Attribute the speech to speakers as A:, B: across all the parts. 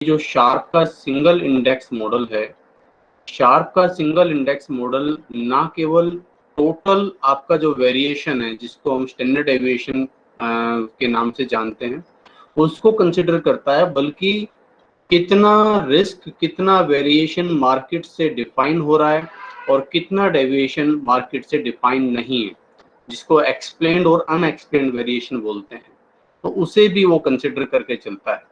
A: जो शार्प का single index model है, शार्प का सिंगल इंडेक्स मॉडल ना केवल टोटल आपका जो वेरिएशन है जिसको हम स्टैंडर्ड डेविएशन के नाम से जानते हैं उसको कंसिडर करता है, बल्कि कितना रिस्क, कितना वेरिएशन मार्केट से डिफाइन हो रहा है और कितना डेविएशन मार्केट से डिफाइन नहीं है, जिसको एक्सप्लेन्ड और अनएक्सप्लेन्ड वेरिएशन बोलते हैं, तो उसे भी वो कंसिडर करके चलता है।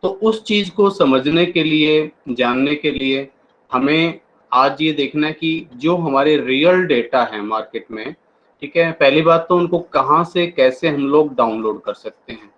A: तो उस चीज को समझने के लिए, जानने के लिए हमें आज ये देखना है कि जो हमारे रियल डेटा है मार्केट में, ठीक है, पहली बात तो उनको कहाँ से कैसे हम लोग डाउनलोड कर सकते हैं,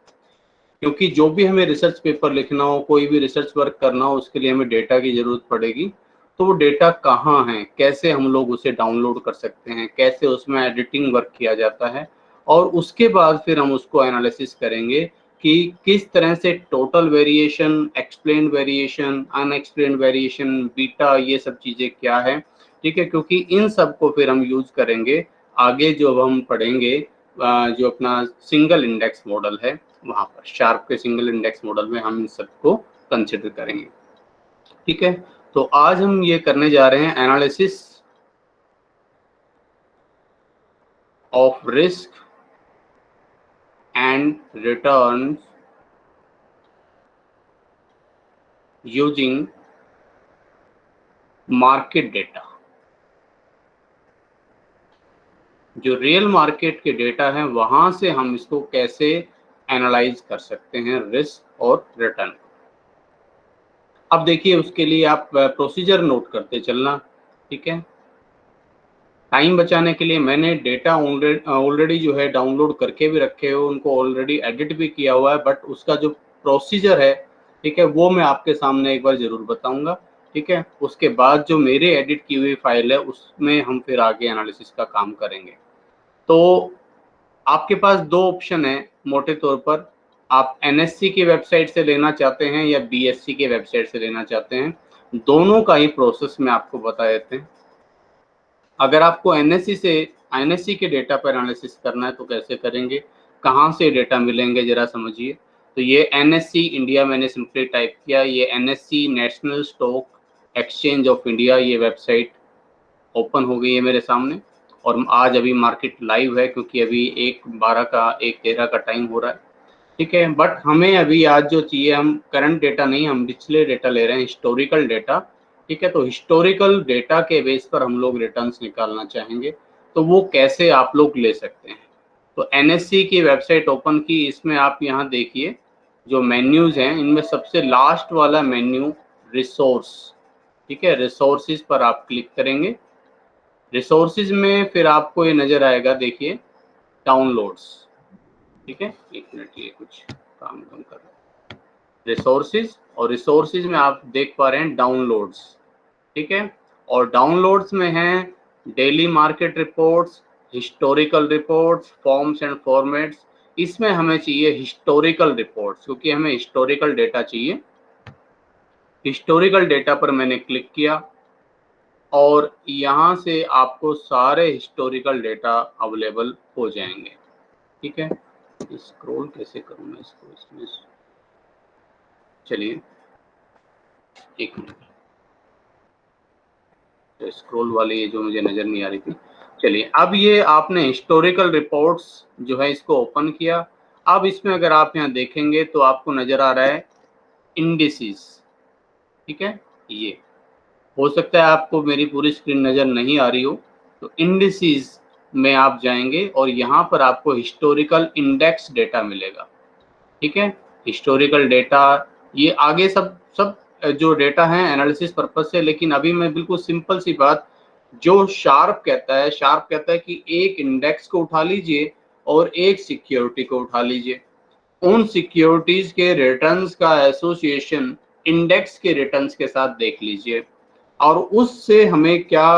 A: क्योंकि जो भी हमें रिसर्च पेपर लिखना हो, कोई भी रिसर्च वर्क करना हो, उसके लिए हमें डेटा की जरूरत पड़ेगी। तो वो डेटा कहाँ है, कैसे हम लोग उसे डाउनलोड कर सकते हैं, कैसे उसमें एडिटिंग वर्क किया जाता है, और उसके बाद फिर हम उसको एनालिसिस करेंगे कि किस तरह से total variation, explained variation, unexplained variation, beta, ये सब चीज़ें क्या है, ठीक है, क्योंकि इन सब को फिर हम यूज करेंगे आगे जो हम पढ़ेंगे जो अपना सिंगल इंडेक्स मॉडल है वहां पर। शार्प के सिंगल इंडेक्स मॉडल में हम इन सबको कंसिडर करेंगे, ठीक है। तो आज हम ये करने जा रहे हैं analysis of risk and returns using market data. जो रियल मार्केट के डेटा है वहां से हम इसको कैसे एनालाइज कर सकते हैं, रिस्क और रिटर्न। अब देखिए, उसके लिए आप प्रोसीजर नोट करते चलना, ठीक है। टाइम बचाने के लिए मैंने डेटा ऑलरेडी जो है डाउनलोड करके भी रखे हो, उनको ऑलरेडी एडिट भी किया हुआ है, बट उसका जो प्रोसीजर है, ठीक है, वो मैं आपके सामने एक बार जरूर बताऊंगा, ठीक है। उसके बाद जो मेरे एडिट की हुई फाइल है उसमें हम फिर आगे एनालिसिस का काम करेंगे। तो आपके पास दो ऑप्शन है मोटे तौर पर, आप एनएससी की वेबसाइट से लेना चाहते हैं या बीएससी के वेबसाइट से लेना चाहते हैं, दोनों का ही प्रोसेस में आपको बता देते हैं। अगर आपको एनएससी के डेटा पर एनालिसिस करना है तो कैसे करेंगे, कहाँ से डेटा मिलेंगे, जरा समझिए। तो ये एनएससी इंडिया मैंने सिंपली टाइप किया, ये NSC national stock exchange of India, ये वेबसाइट ओपन हो गई है मेरे सामने, और आज अभी मार्केट लाइव है क्योंकि अभी 1/12 का 1/13 का टाइम हो रहा है, ठीक है। बट हमें अभी आज जो चाहिए, हम करंट डेटा नहीं, हम पिछले डेटा ले रहे हैं, हिस्टोरिकल डेटा, ठीक है। तो हिस्टोरिकल डेटा के बेस पर हम लोग रिटर्न्स निकालना चाहेंगे, तो वो कैसे आप लोग ले सकते हैं। तो एनएससी की वेबसाइट ओपन की, इसमें आप यहाँ देखिए जो मेन्यूज हैं, इनमें सबसे लास्ट वाला मेन्यू रिसोर्स, ठीक है, रिसोर्सेज पर आप क्लिक करेंगे। रिसोर्सेज में फिर आपको ये नजर आएगा, देखिए डाउनलोड्स, ठीक है। एक मिनट, ये कुछ काम कर रहा है। रिसोर्सेज, और रिसोर्सेज में आप देख पा रहे हैं डाउनलोड्स, ठीक है। और डाउनलोड्स में है daily market reports, historical reports, forms and formats. इसमें हमें चाहिए हिस्टोरिकल रिपोर्ट्स, क्योंकि हमें हिस्टोरिकल डेटा चाहिए। हिस्टोरिकल डेटा पर मैंने क्लिक किया और यहाँ से आपको सारे हिस्टोरिकल डेटा अवेलेबल हो जाएंगे, ठीक है। स्क्रॉल कैसे करूँ मैं इसको, इसमें चलिए एक मिनट, तो स्क्रॉल वाली ये जो मुझे नज़र नहीं आ रही थी। चलिए, अब ये आपने हिस्टोरिकल रिपोर्ट्स जो है इसको ओपन किया। अब इसमें अगर आप यहाँ देखेंगे तो आपको नज़र आ रहा है इंडिसेस, ठीक है। ये हो सकता है आपको मेरी पूरी स्क्रीन नज़र नहीं आ रही हो, तो इंडिसेस में आप जाएंगे और यहाँ पर आपको हिस्टोरिकल इंडेक्स डेटा मिलेगा, ठीक है। हिस्टोरिकल डेटा, ये आगे सब सब जो डेटा है एनालिसिस पर्पज से, लेकिन अभी मैं बिल्कुल सिंपल सी बात, जो शार्प कहता है कि एक इंडेक्स को उठा लीजिए और एक सिक्योरिटी को उठा लीजिए, उन सिक्योरिटीज के रिटर्न्स का एसोसिएशन इंडेक्स के रिटर्न्स के साथ देख लीजिए, और उससे हमें क्या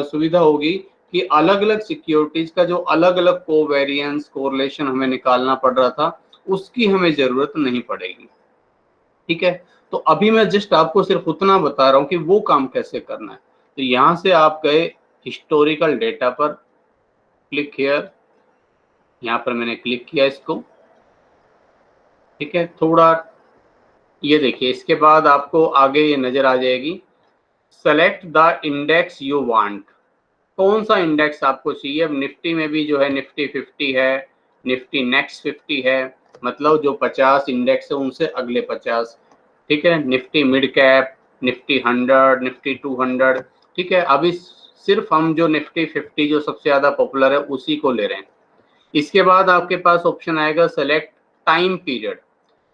A: सुविधा होगी कि अलग अलग सिक्योरिटीज का जो अलग अलग कोवेरिएंस, कोरिलेशन हमें निकालना पड़ रहा था, उसकी हमें जरूरत नहीं पड़ेगी, ठीक है। तो अभी मैं जस्ट आपको सिर्फ उतना बता रहा हूं कि वो काम कैसे करना है। तो यहां से आप गए हिस्टोरिकल डेटा पर, क्लिक हियर, यहाँ पर मैंने क्लिक किया इसको, ठीक है। थोड़ा ये देखिए, इसके बाद आपको आगे ये नजर आ जाएगी, select the index you want. कौन सा इंडेक्स आपको चाहिए। अब निफ्टी में भी जो है निफ्टी 50 है, निफ्टी नेक्स्ट 50 है, मतलब जो 50 इंडेक्स है उनसे अगले 50, ठीक है। Nifty mid cap, Nifty 100, Nifty 200, ठीक है। अभी सिर्फ हम जो निफ्टी 50 जो सबसे ज्यादा पॉपुलर है उसी को ले रहे हैं। इसके बाद आपके पास ऑप्शन आएगा select time period.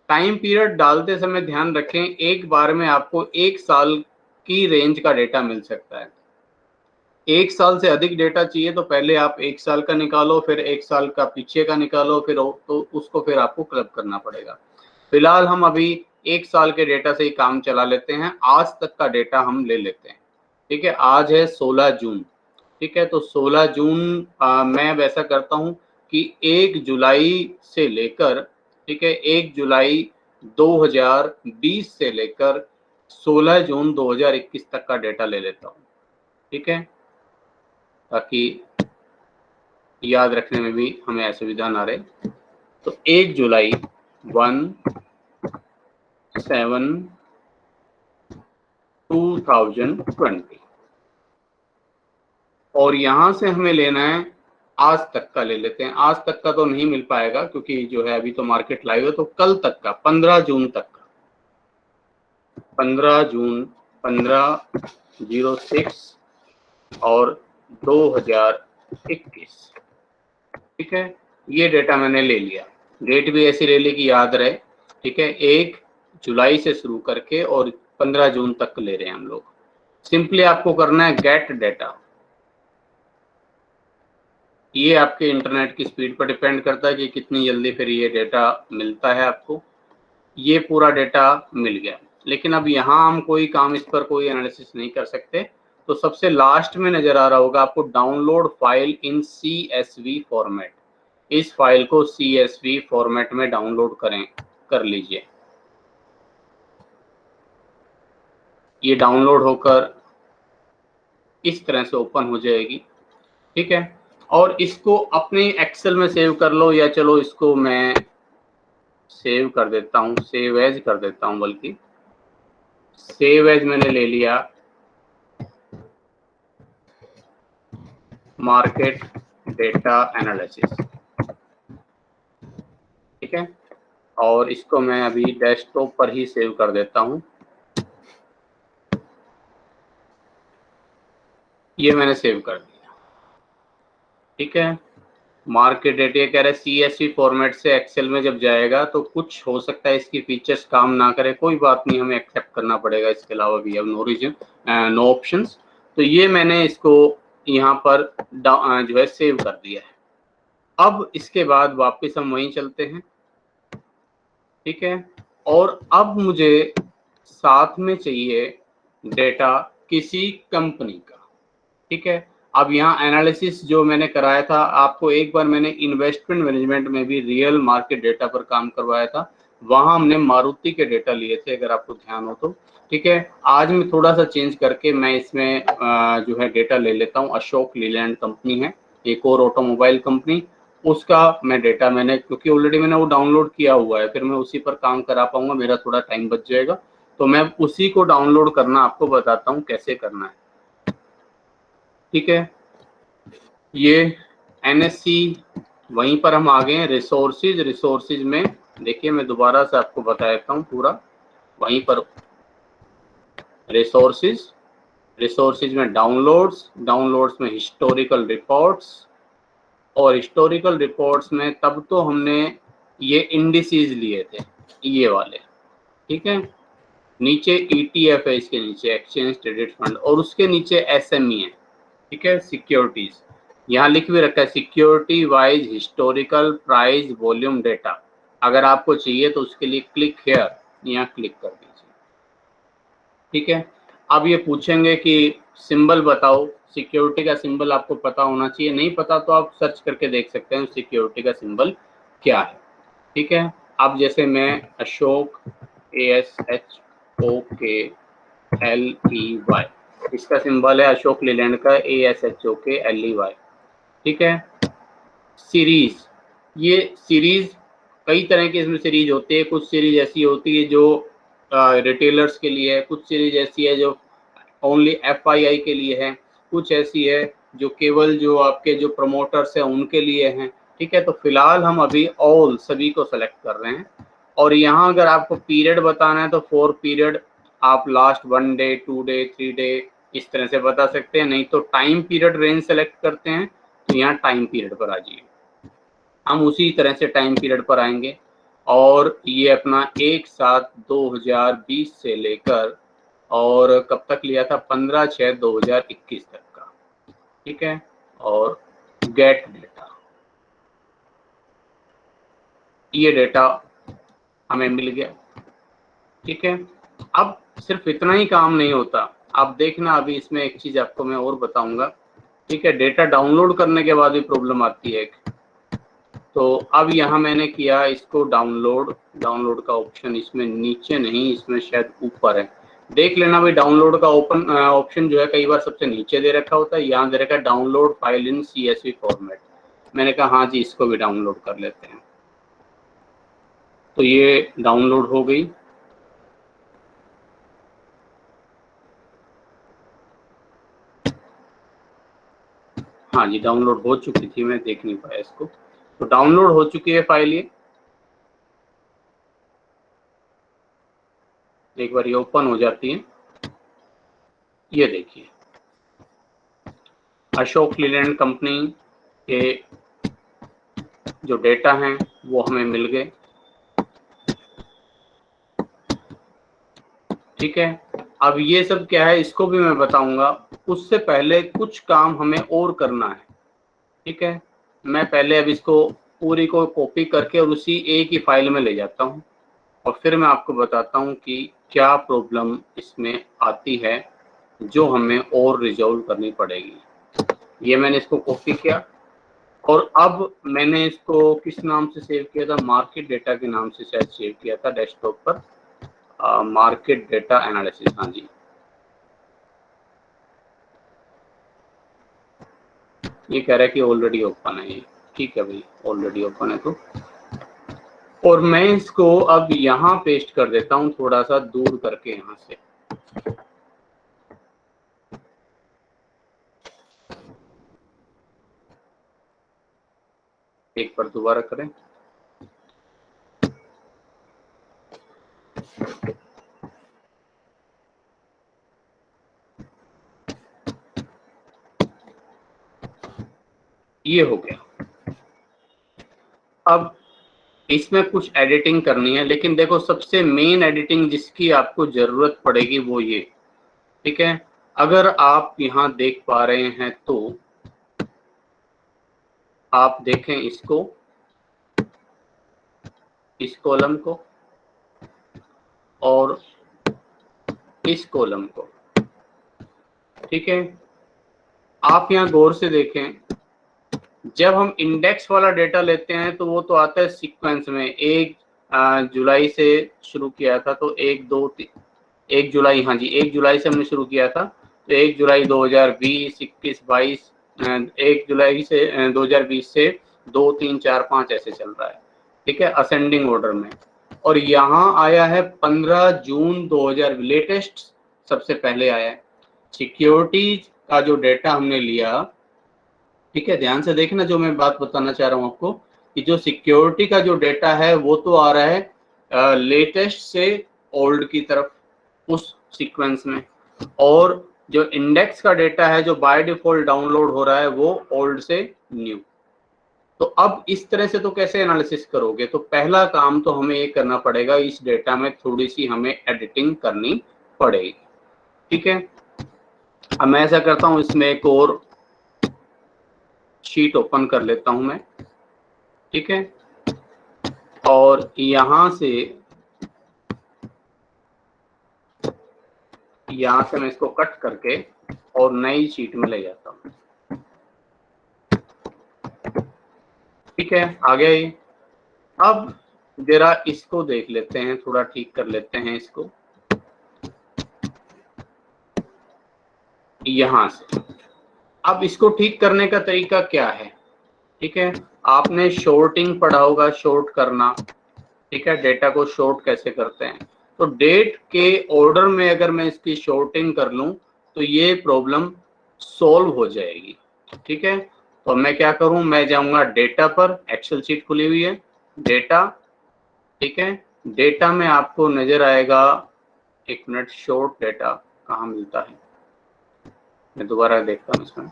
A: Time period डालते समय ध्यान रखें, एक बार में आपको 1 साल की रेंज का डेटा मिल सकता है। 1 साल से अधिक डेटा चाहिए तो पहले आप 1 साल का निकालो, फिर 1 साल का पीछे का निकालो, फिर तो उसको फिर आपको क्लब करना पड़ेगा। फिलहाल हम अभी 1 साल के डेटा से ही काम चला लेते हैं। आज तक का डेटा हम ले लेते हैं, ठीक है। आज है 16 जून, ठीक है। तो 16 जून मैं अब ऐसा करता हूँ कि 1 जुलाई से लेकर, ठीक है, 1 जुलाई 2020 से लेकर 16 जून 2021 तक का डेटा ले लेता हूँ, ठीक है, ताकि याद रखने में भी हमें असुविधा ना रहे। तो 1 जुलाई 1/7/2020 और यहां से हमें लेना है आज तक का। ले लेते हैं, आज तक का तो नहीं मिल पाएगा क्योंकि जो है अभी तो मार्केट लाइव है। तो कल तक का, 15 जून तक का, 15 जून 15/06 और 2021, ठीक है। ये डेटा मैंने ले लिया। डेट भी ऐसी ले ली कि याद रहे, ठीक है। 1 जुलाई से शुरू करके और 15 जून तक ले रहे हैं हम लोग। सिंपली आपको करना है गेट डेटा। ये आपके इंटरनेट की स्पीड पर डिपेंड करता है कि कितनी जल्दी फिर ये डेटा मिलता है आपको। ये पूरा डेटा मिल गया, लेकिन अब यहाँ हम कोई काम, इस पर कोई एनालिसिस नहीं कर सकते। तो सबसे लास्ट में नजर आ रहा होगा आपको download file in CSV format. इस फाइल को CSV फॉर्मेट में डाउनलोड कर लीजिए। ये डाउनलोड होकर इस तरह से ओपन हो जाएगी, ठीक है। और इसको अपने एक्सेल में सेव कर लो, या चलो इसको मैं सेव कर देता हूँ, सेव एज कर देता हूँ, बल्कि सेव एज मैंने ले लिया मार्केट डेटा एनालिसिस, ठीक है। और इसको मैं अभी डेस्कटॉप पर ही सेव कर देता हूँ। ये मैंने सेव कर दिया, ठीक है। मार्केट डेटा कह रहे हैं CSV फॉर्मेट से एक्सेल में जब जाएगा तो कुछ हो सकता है इसकी फीचर्स काम ना करे, कोई बात नहीं, हमें एक्सेप्ट करना पड़ेगा। इसके अलावा भी अब नो ऑप्शंस। तो ये मैंने इसको यहाँ पर जो है सेव कर दिया है। अब इसके बाद वापस हम वहीं चलते हैं, ठीक है। और अब मुझे साथ में चाहिए डेटा किसी कंपनी का, ठीक है। अब यहाँ एनालिसिस जो मैंने कराया था आपको, एक बार मैंने इन्वेस्टमेंट मैनेजमेंट में भी रियल मार्केट डेटा पर काम करवाया था। वहां हमने मारुति के डेटा लिए थे, अगर आपको ध्यान हो तो, ठीक है। आज मैं थोड़ा सा चेंज करके मैं इसमें जो है डेटा ले लेता हूँ। अशोक लीलैंड कंपनी है, एक और ऑटोमोबाइल कंपनी, उसका मैं डेटा मैंने, क्योंकि ऑलरेडी मैंने वो डाउनलोड किया हुआ है, फिर मैं उसी पर काम करा पाऊंगा, मेरा थोड़ा टाइम बच जाएगा। तो मैं उसी को डाउनलोड करना आपको बताता हूँ कैसे करना है, ठीक है। ये NSE, वहीं पर हम आ गए हैं। रिसोर्सेज में देखिए, मैं दोबारा से आपको बता देता हूँ पूरा। वहीं पर रिसोर्सेज में डाउनलोड्स में हिस्टोरिकल रिपोर्ट्स, और हिस्टोरिकल रिपोर्ट्स में तब तो हमने ये इंडिसेस लिए थे, ये वाले, ठीक है। नीचे ETF है, इसके नीचे एक्सचेंज ट्रेडेड फंड, और उसके नीचे SME है, ठीक है, सिक्योरिटीज। यहाँ लिख भी रखा है security wise historical price volume data. अगर आपको चाहिए तो उसके लिए क्लिक हेयर, यहाँ क्लिक कर दीजिए, ठीक है। अब ये पूछेंगे कि सिंबल बताओ। सिक्योरिटी का सिंबल आपको पता होना चाहिए, नहीं पता तो आप सर्च करके देख सकते हैं सिक्योरिटी का सिंबल क्या है, ठीक है। अब जैसे मैं अशोक ASHOKLEY, इसका सिंबल है अशोक लीलैंड का ASHOKLEY, ठीक है। सीरीज, ये सीरीज कई तरह की इसमें सीरीज होती है। कुछ सीरीज ऐसी होती है जो रिटेलर्स के लिए है, कुछ सीरीज ऐसी है जो ओनली FII के लिए है, कुछ ऐसी है जो केवल जो आपके जो प्रमोटर्स हैं उनके लिए हैं। ठीक है, तो फिलहाल हम अभी ऑल सभी को सेलेक्ट कर रहे हैं। और यहाँ अगर आपको पीरियड बताना है तो 4 पीरियड आप लास्ट 1 डे 2 डे 3 डे इस तरह से बता सकते हैं, नहीं तो टाइम पीरियड रेंज सेलेक्ट करते हैं तो यहाँ टाइम पीरियड पर आ जाइए। हम उसी तरह से टाइम पीरियड पर आएंगे और ये अपना 1/7/2020 से लेकर और कब तक लिया था 15/6/2021 तक का। ठीक है, और गेट डेटा, ये डेटा हमें मिल गया। ठीक है, अब सिर्फ इतना ही काम नहीं होता, आप देखना अभी इसमें एक चीज आपको मैं और बताऊंगा। ठीक है, डेटा डाउनलोड करने के बाद भी प्रॉब्लम आती है एक। तो अब यहाँ मैंने किया इसको डाउनलोड का ऑप्शन इसमें नीचे नहीं, इसमें शायद ऊपर है, देख लेना भाई। डाउनलोड का ऑप्शन जो है कई बार सबसे नीचे दे रखा होता है, यहाँ दे रखा है download file in CSV format. मैंने कहा हाँ जी, इसको भी डाउनलोड कर लेते हैं। तो ये डाउनलोड हो गई। हाँ जी, डाउनलोड हो चुकी थी, मैं देख नहीं पाया इसको। तो डाउनलोड हो चुकी है फाइल, ये एक बार ये ओपन हो जाती है। ये देखिए अशोक लीलैंड कंपनी के जो डेटा हैं वो हमें मिल गए। ठीक है, अब ये सब क्या है इसको भी मैं बताऊंगा, उससे पहले कुछ काम हमें और करना है। ठीक है, मैं पहले अब इसको पूरी को कॉपी करके और उसी एक ही फाइल में ले जाता हूँ और फिर मैं आपको बताता हूँ कि क्या प्रॉब्लम इसमें आती है जो हमें और रिजॉल्व करनी पड़ेगी। ये मैंने इसको कॉपी किया और अब मैंने इसको किस नाम से सेव किया था, मार्केट डेटा के नाम से शायद सेव किया था डेस्कटॉप पर, मार्केट डेटा एनालिसिस। हाँ जी, ये कह रहा है कि ऑलरेडी ओपन है ये। ठीक है भाई, ऑलरेडी ओपन है तो, और मैं इसको अब यहाँ पेस्ट कर देता हूँ थोड़ा सा दूर करके यहाँ से। एक बार दोबारा करें। ये हो गया। अब इसमें कुछ एडिटिंग करनी है, लेकिन देखो सबसे मेन एडिटिंग जिसकी आपको जरूरत पड़ेगी वो ये। ठीक है, अगर आप यहाँ देख पा रहे हैं तो आप देखें इसको, इस कॉलम को और इस कॉलम को। ठीक है, आप यहाँ गौर से देखें, जब हम इंडेक्स वाला डेटा लेते हैं तो वो तो आता है सीक्वेंस में। 1 जुलाई से शुरू किया था तो 1 2 1 जुलाई, हाँ जी 1 जुलाई से हमने शुरू किया था, तो 1 जुलाई 2020 21 22, 1 जुलाई से 2020 से 2 3 4 5 ऐसे चल रहा है। ठीक है, असेंडिंग ऑर्डर में। और यहाँ आया है 15 जून 2000, लेटेस्ट सबसे पहले आया है। सिक्योरिटी का जो डेटा हमने लिया, ठीक है ध्यान से देखना जो मैं बात बताना चाह रहा हूँ आपको, कि जो सिक्योरिटी का जो डेटा है वो तो आ रहा है लेटेस्ट से ओल्ड की तरफ उस सीक्वेंस में, और जो इंडेक्स का डेटा है जो बाय डिफॉल्ट डाउनलोड हो रहा है वो ओल्ड से न्यू। तो अब इस तरह से तो कैसे एनालिसिस करोगे, तो पहला काम तो हमें ये करना पड़ेगा, इस डेटा में थोड़ी सी हमें एडिटिंग करनी पड़ेगी। ठीक है, अब मैं ऐसा करता हूँ, इसमें एक और शीट ओपन कर लेता हूं मैं। ठीक है, और यहां से मैं इसको कट करके और नई शीट में ले जाता हूं। ठीक है, आ गया ये। अब जरा इसको देख लेते हैं, थोड़ा ठीक कर लेते हैं इसको यहां से। अब इसको ठीक करने का तरीका क्या है? ठीक है, आपने शॉर्टिंग पढ़ा होगा, शॉर्ट करना। ठीक है, डेटा को शॉर्ट कैसे करते हैं, तो डेट के ऑर्डर में अगर मैं इसकी शॉर्टिंग कर लूं तो ये प्रॉब्लम सॉल्व हो जाएगी। ठीक है, तो मैं क्या करूं, मैं जाऊंगा डेटा पर, एक्सेल शीट खुली हुई है, डेटा। ठीक है, डेटा में आपको नजर आएगा, एक मिनट, शॉर्ट डेटा कहाँ मिलता है, मैं दोबारा देखता हूँ इसमें।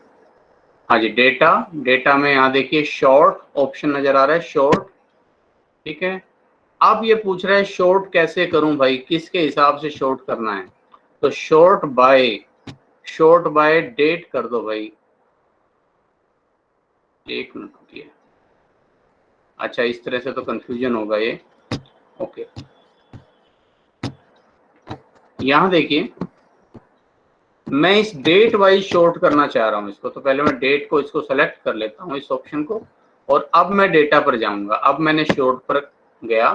A: हाँ जी, डेटा, डेटा में यहाँ देखिए शॉर्ट ऑप्शन नजर आ रहा है, शॉर्ट। ठीक है, अब ये पूछ रहा है शॉर्ट कैसे करूं भाई, किसके हिसाब से शॉर्ट करना है, तो शॉर्ट बाय डेट कर दो भाई। एक मिनट रुकिए, अच्छा इस तरह से तो कंफ्यूजन होगा ये। ओके, यहां देखिए मैं इस डेट वाइज शॉर्ट करना चाह रहा हूं इसको, तो पहले मैं डेट को इसको सेलेक्ट कर लेता हूं, इस ऑप्शन को, और अब मैं डेटा पर जाऊंगा। अब मैंने शॉर्ट पर गया।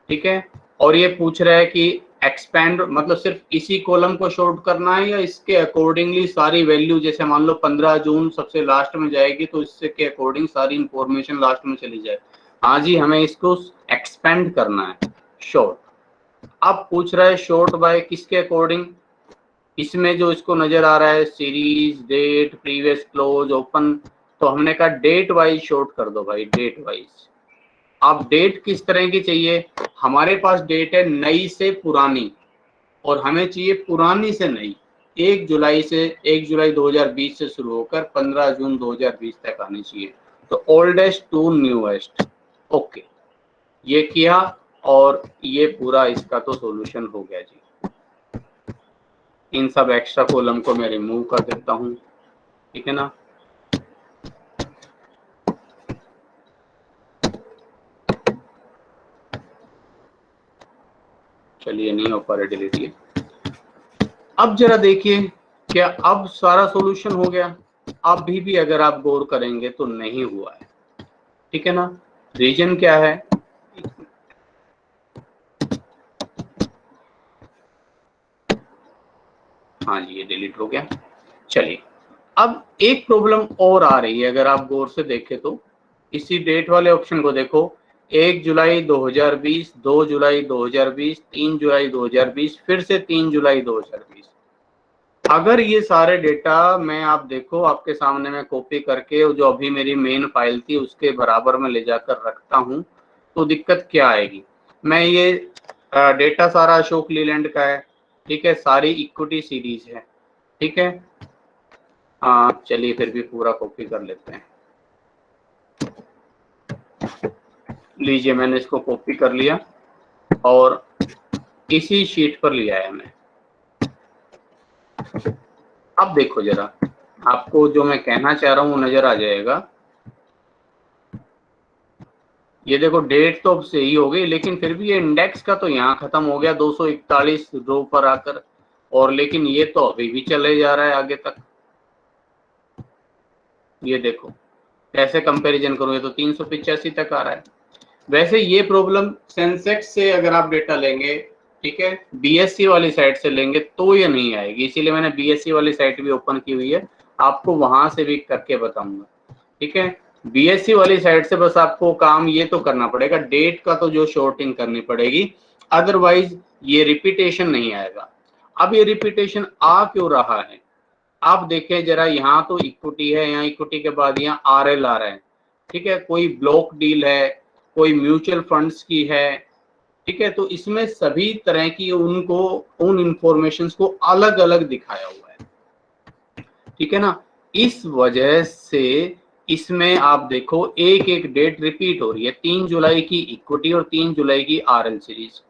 A: ठीक है, और ये पूछ रहा है कि एक्सपेंड मतलब सिर्फ इसी कॉलम को शॉर्ट करना है या इसके अकॉर्डिंगली सारी वैल्यू, जैसे मान लो 15 जून सबसे लास्ट में जाएगी तो इससे के अकॉर्डिंग सारी इंफॉर्मेशन लास्ट में चली जाए। हाँ जी, हमें इसको एक्सपेंड करना है, शॉर्ट। अब पूछ रहा है शॉर्ट बाय किसके अकॉर्डिंग, इसमें जो इसको नजर आ रहा है series, date, previous close, open, तो हमने कहा डेट वाइज शॉर्ट कर दो भाई, डेट वाइज। अब डेट किस तरह की चाहिए, हमारे पास डेट है नई से पुरानी, और हमें चाहिए पुरानी से नई। 1 जुलाई से 1 जुलाई 2020 से शुरू होकर 15 जून 2020 तक आनी चाहिए, तो ओल्डेस्ट टू न्यूएस्ट। ओके, ये किया, और ये पूरा इसका तो सॉल्यूशन हो गया जी। इन सब एक्स्ट्रा कॉलम को मैं रिमूव कर देता हूं, ठीक है ना। चलिए, नहीं हो पा रहा, डिलीट किए। अब जरा देखिए, क्या अब सारा सॉल्यूशन हो गया? अभी भी अगर आप गौर करेंगे तो नहीं हुआ है, ठीक है ना। रीजन क्या है, हाँ जी ये डिलीट हो गया। चलिए, अब एक प्रॉब्लम और आ रही है, अगर आप गौर से देखें तो इसी डेट वाले ऑप्शन को देखो, 1 जुलाई 2020, 2 जुलाई 2020, 3 जुलाई 2020, फिर से 3 जुलाई 2020। अगर ये सारे डेटा मैं, आप देखो आपके सामने मैं कॉपी करके जो अभी मेरी मेन फाइल थी उसके बराबर में ले जाकर रखता हूं, तो दिक्कत क्या आएगी। मैं ये डेटा सारा अशोक लीलैंड का है, ठीक है, सारी इक्विटी सीरीज है, ठीक है। चलिए फिर भी पूरा कॉपी कर लेते हैं। लीजिए, मैंने इसको कॉपी कर लिया और इसी शीट पर लिया है मैं। अब देखो जरा, आपको जो मैं कहना चाह रहा हूं वो नजर आ जाएगा। ये देखो, डेट तो अब सही हो गई, लेकिन फिर भी ये इंडेक्स का तो यहाँ खत्म हो गया 241 रो पर आकर, और लेकिन ये तो अभी भी चले जा रहा है आगे तक। ये देखो कैसे कंपैरिजन करूं, ये तो 385 तक आ रहा है। वैसे ये प्रॉब्लम सेंसेक्स से अगर आप डेटा लेंगे, ठीक है, बीएससी वाली साइट से लेंगे तो ये नहीं आएगी, इसीलिए मैंने बीएससी वाली साइट भी ओपन की हुई है, आपको वहां से भी करके बताऊंगा, ठीक है। बीएससी वाली साइट से बस आपको काम ये तो करना पड़ेगा, डेट का तो जो शॉर्टिंग करनी पड़ेगी, अदरवाइज ये रिपीटेशन नहीं आएगा। अब ये रिपीटेशन आ क्यों रहा है, आप देखें जरा, यहाँ तो इक्विटी है, यहाँ इक्विटी के बाद यहाँ आरएल आ रहा है, ठीक है, कोई ब्लॉक डील है, कोई म्यूचुअल फंड्स की है, ठीक है, तो इसमें सभी तरह की उनको उन इंफॉर्मेशन को अलग अलग दिखाया हुआ है, ठीक है ना। इस वजह से इसमें आप देखो एक एक डेट रिपीट हो रही है, 3 जुलाई की इक्विटी और 3 जुलाई की आरएल सीरीज,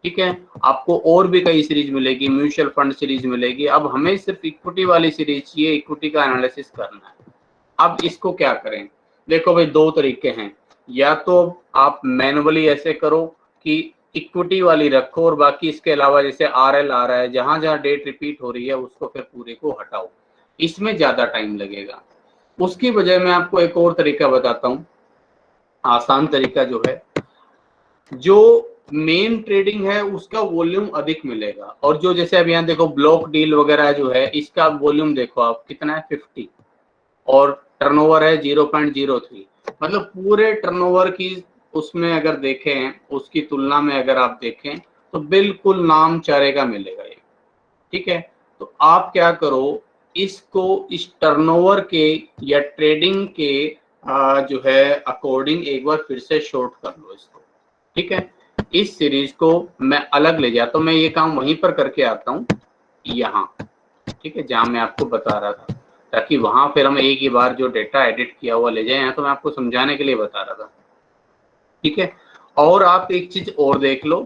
A: ठीक है। आपको और भी कई सीरीज मिलेगी, म्यूचुअल फंड सीरीज मिलेगी। अब हमें सिर्फ इक्विटी वाली सीरीज चाहिए, इक्विटी का एनालिसिस करना है। अब इसको क्या करें, देखो भाई दो तरीके हैं, या तो आप मैनुअली ऐसे करो कि इक्विटी वाली रखो और बाकी इसके अलावा जैसे आरएल आ रहा है, जहां जहां डेट रिपीट हो रही है उसको फिर पूरे को हटाओ, इसमें ज्यादा टाइम लगेगा। उसकी बजाय मैं आपको एक और तरीका बताता हूँ, आसान तरीका जो है, जो मेन ट्रेडिंग है उसका वॉल्यूम अधिक मिलेगा, और जो जैसे अब यहाँ देखो ब्लॉक डील वगैरह जो है, इसका वॉल्यूम देखो आप कितना है, 50, और टर्नओवर है 0.03, मतलब पूरे टर्नओवर की उसमें अगर देखें, उसकी तुलना में अगर आप देखें तो बिल्कुल नाम चारे का मिलेगा ये, ठीक है। तो आप क्या करो, इसको इस टर्नओवर के या ट्रेडिंग के जो है अकॉर्डिंग एक बार फिर से शॉर्ट कर लो इसको, ठीक है। इस सीरीज को मैं अलग ले जाता हूँ, मैं ये काम वहीं पर करके आता हूँ यहाँ, ठीक है, जहाँ मैं आपको बता रहा था, ताकि वहां फिर हम एक ही बार जो डेटा एडिट किया हुआ ले जाए। यहाँ तो मैं आपको समझाने के लिए बता रहा था, ठीक है। और आप एक चीज और देख लो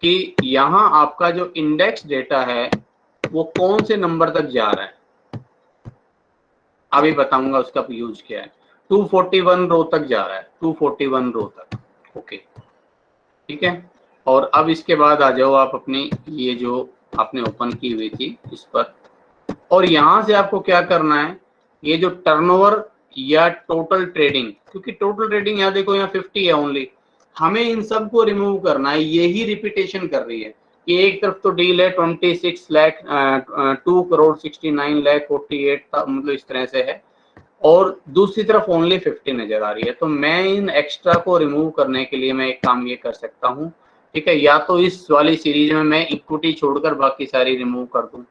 A: कि यहाँ आपका जो इंडेक्स डेटा है वो कौन से नंबर तक जा रहा है, अभी बताऊंगा उसका यूज क्या है। 241 रो तक जा रहा है, 241 रो तक, ओके, ठीक है। और अब इसके बाद आ जाओ आप अपनी ये जो आपने ओपन की हुई थी इस पर, और यहां से आपको क्या करना है, ये जो टर्नओवर या टोटल ट्रेडिंग, क्योंकि टोटल ट्रेडिंग यहाँ देखो यहाँ 50 है ओनली, हमें इन सबको रिमूव करना है। यही रिपीटेशन कर रही है कि एक तरफ तो डील है 26 लाख 2 करोड़ 69 लाख 48, मतलब इस तरह से है, और दूसरी तरफ ओनली 50 नजर आ रही है। तो मैं इन एक्स्ट्रा को रिमूव करने के लिए मैं एक काम ये कर सकता हूँ, ठीक है, या तो इस वाली सीरीज में मैं इक्विटी छोड़कर बाकी सारी रिमूव कर दूं,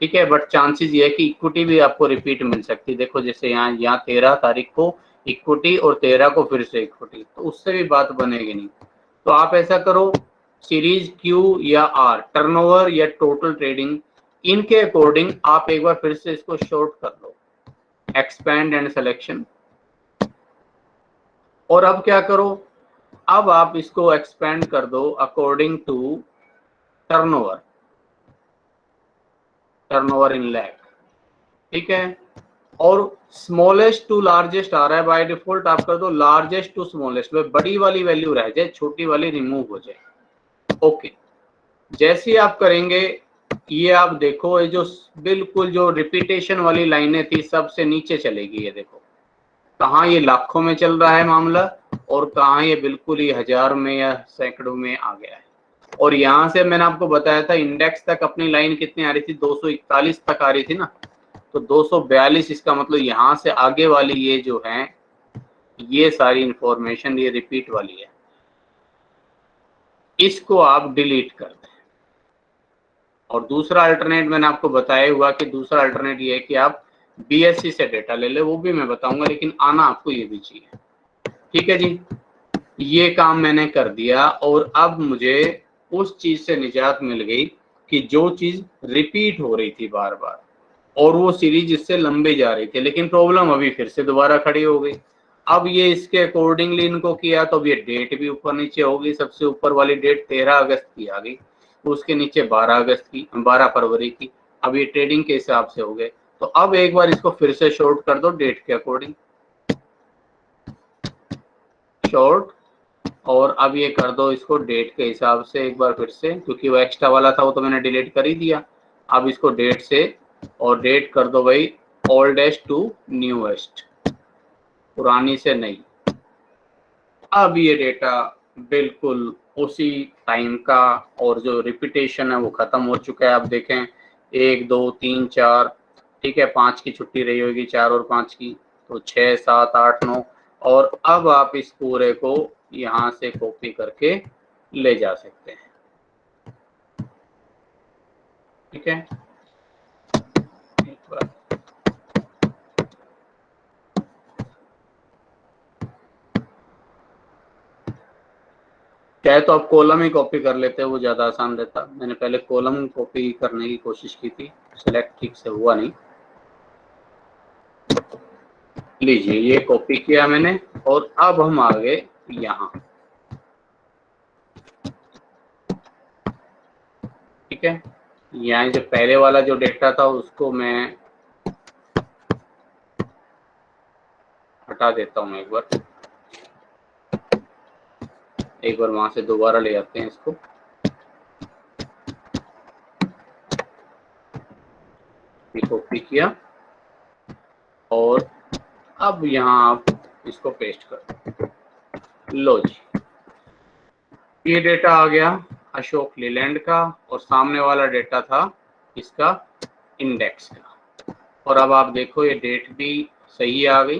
A: ठीक है, बट चांसेस ये है कि इक्विटी भी आपको रिपीट मिल सकती है। देखो जैसे यहाँ 13 तारीख को इक्विटी और 13 को फिर से इक्विटी, तो उससे भी बात बनेगी नहीं। तो आप ऐसा करो, सीरीज क्यू या आर, टर्नओवर या टोटल ट्रेडिंग, इनके अकॉर्डिंग आप एक बार फिर से इसको शॉर्ट कर लो, एक्सपैंड एंड सिलेक्शन। और अब क्या करो, अब आप इसको एक्सपेंड कर दो according to turnover, turnover in lakh, ठीक है। और स्मॉलेस्ट टू लार्जेस्ट आ रहा है, बाय डिफॉल्ट आप कर दो लार्जेस्ट टू स्मॉलेस्ट, बड़ी वाली वैल्यू रह जाए, छोटी वाली रिमूव हो जाए, ओके। जैसे आप करेंगे, ये आप देखो, ये जो बिल्कुल जो रिपीटेशन वाली लाइनें थी सबसे नीचे चलेगी। ये देखो कहाँ ये लाखों में चल रहा है मामला, और कहाँ ये बिल्कुल ही हजार में या सैकड़ों में आ गया है। और यहाँ से मैंने आपको बताया था इंडेक्स तक अपनी लाइन कितनी आ रही थी, 241 तक आ रही थी ना, तो 242, इसका मतलब यहाँ से आगे वाली ये जो है, ये सारी इंफॉर्मेशन ये रिपीट वाली है, इसको आप डिलीट कर दें। और दूसरा अल्टरनेट मैंने आपको बताया हुआ कि दूसरा अल्टरनेट ये है कि आप बीएससी से डेटा ले ले, वो भी मैं बताऊंगा, लेकिन आना आपको ये भी चाहिए, ठीक है जी। ये काम मैंने कर दिया, और अब मुझे उस चीज से निजात मिल गई कि जो चीज रिपीट हो रही थी बार बार, और वो सीरीज इससे लंबे जा रही थी, लेकिन प्रॉब्लम अभी फिर से दोबारा खड़ी हो गई। अब ये इसके अकॉर्डिंगली इनको किया, तो अब ये डेट भी ऊपर नीचे होगी। सबसे ऊपर वाली डेट 13 अगस्त की आ गई, उसके नीचे 12 अगस्त की, 12 फरवरी की। अब ये ट्रेडिंग के हिसाब से हो गए। तो अब एक बार इसको फिर से शॉर्ट कर दो डेट के अकॉर्डिंग, शॉर्ट, और अब ये कर दो इसको डेट के हिसाब से एक बार फिर से, क्योंकि वो एक्स्ट्रा वाला था वो तो मैंने डिलीट कर ही दिया। अब इसको डेट से, और डेट कर दो भाई ओल्डेस्ट टू न्यूएस्ट, पुरानी से नई। अब ये डेटा बिल्कुल उसी टाइम का, और जो रिपीटेशन है वो खत्म हो चुका है। आप देखें 1 2 3 4, ठीक है, 5 की छुट्टी रही होगी, 4 और 5 की, तो 6 7 8 9। और अब आप इस पूरे को यहाँ से कॉपी करके ले जा सकते हैं, ठीक है। एक बार चाहे तो आप कॉलम ही कॉपी कर लेते हैं, वो ज़्यादा आसान रहता। मैंने पहले कॉलम कॉपी करने की कोशिश की थी, सेलेक्ट ठीक से हुआ नहीं। लीजिए ये कॉपी किया मैंने, और अब हम आ गए यहाँ, ठीक है। यहाँ जो पहले वाला जो डेटा था उसको मैं हटा देता हूँ एक बार वहां से दोबारा ले आते हैं इसको। कॉपी किया, और अब यहाँ आप इसको पेस्ट कर लो जी। ये डेटा आ गया अशोक लीलैंड का, और सामने वाला डेटा था इसका इंडेक्स का। और अब आप देखो ये डेट भी सही आ गई,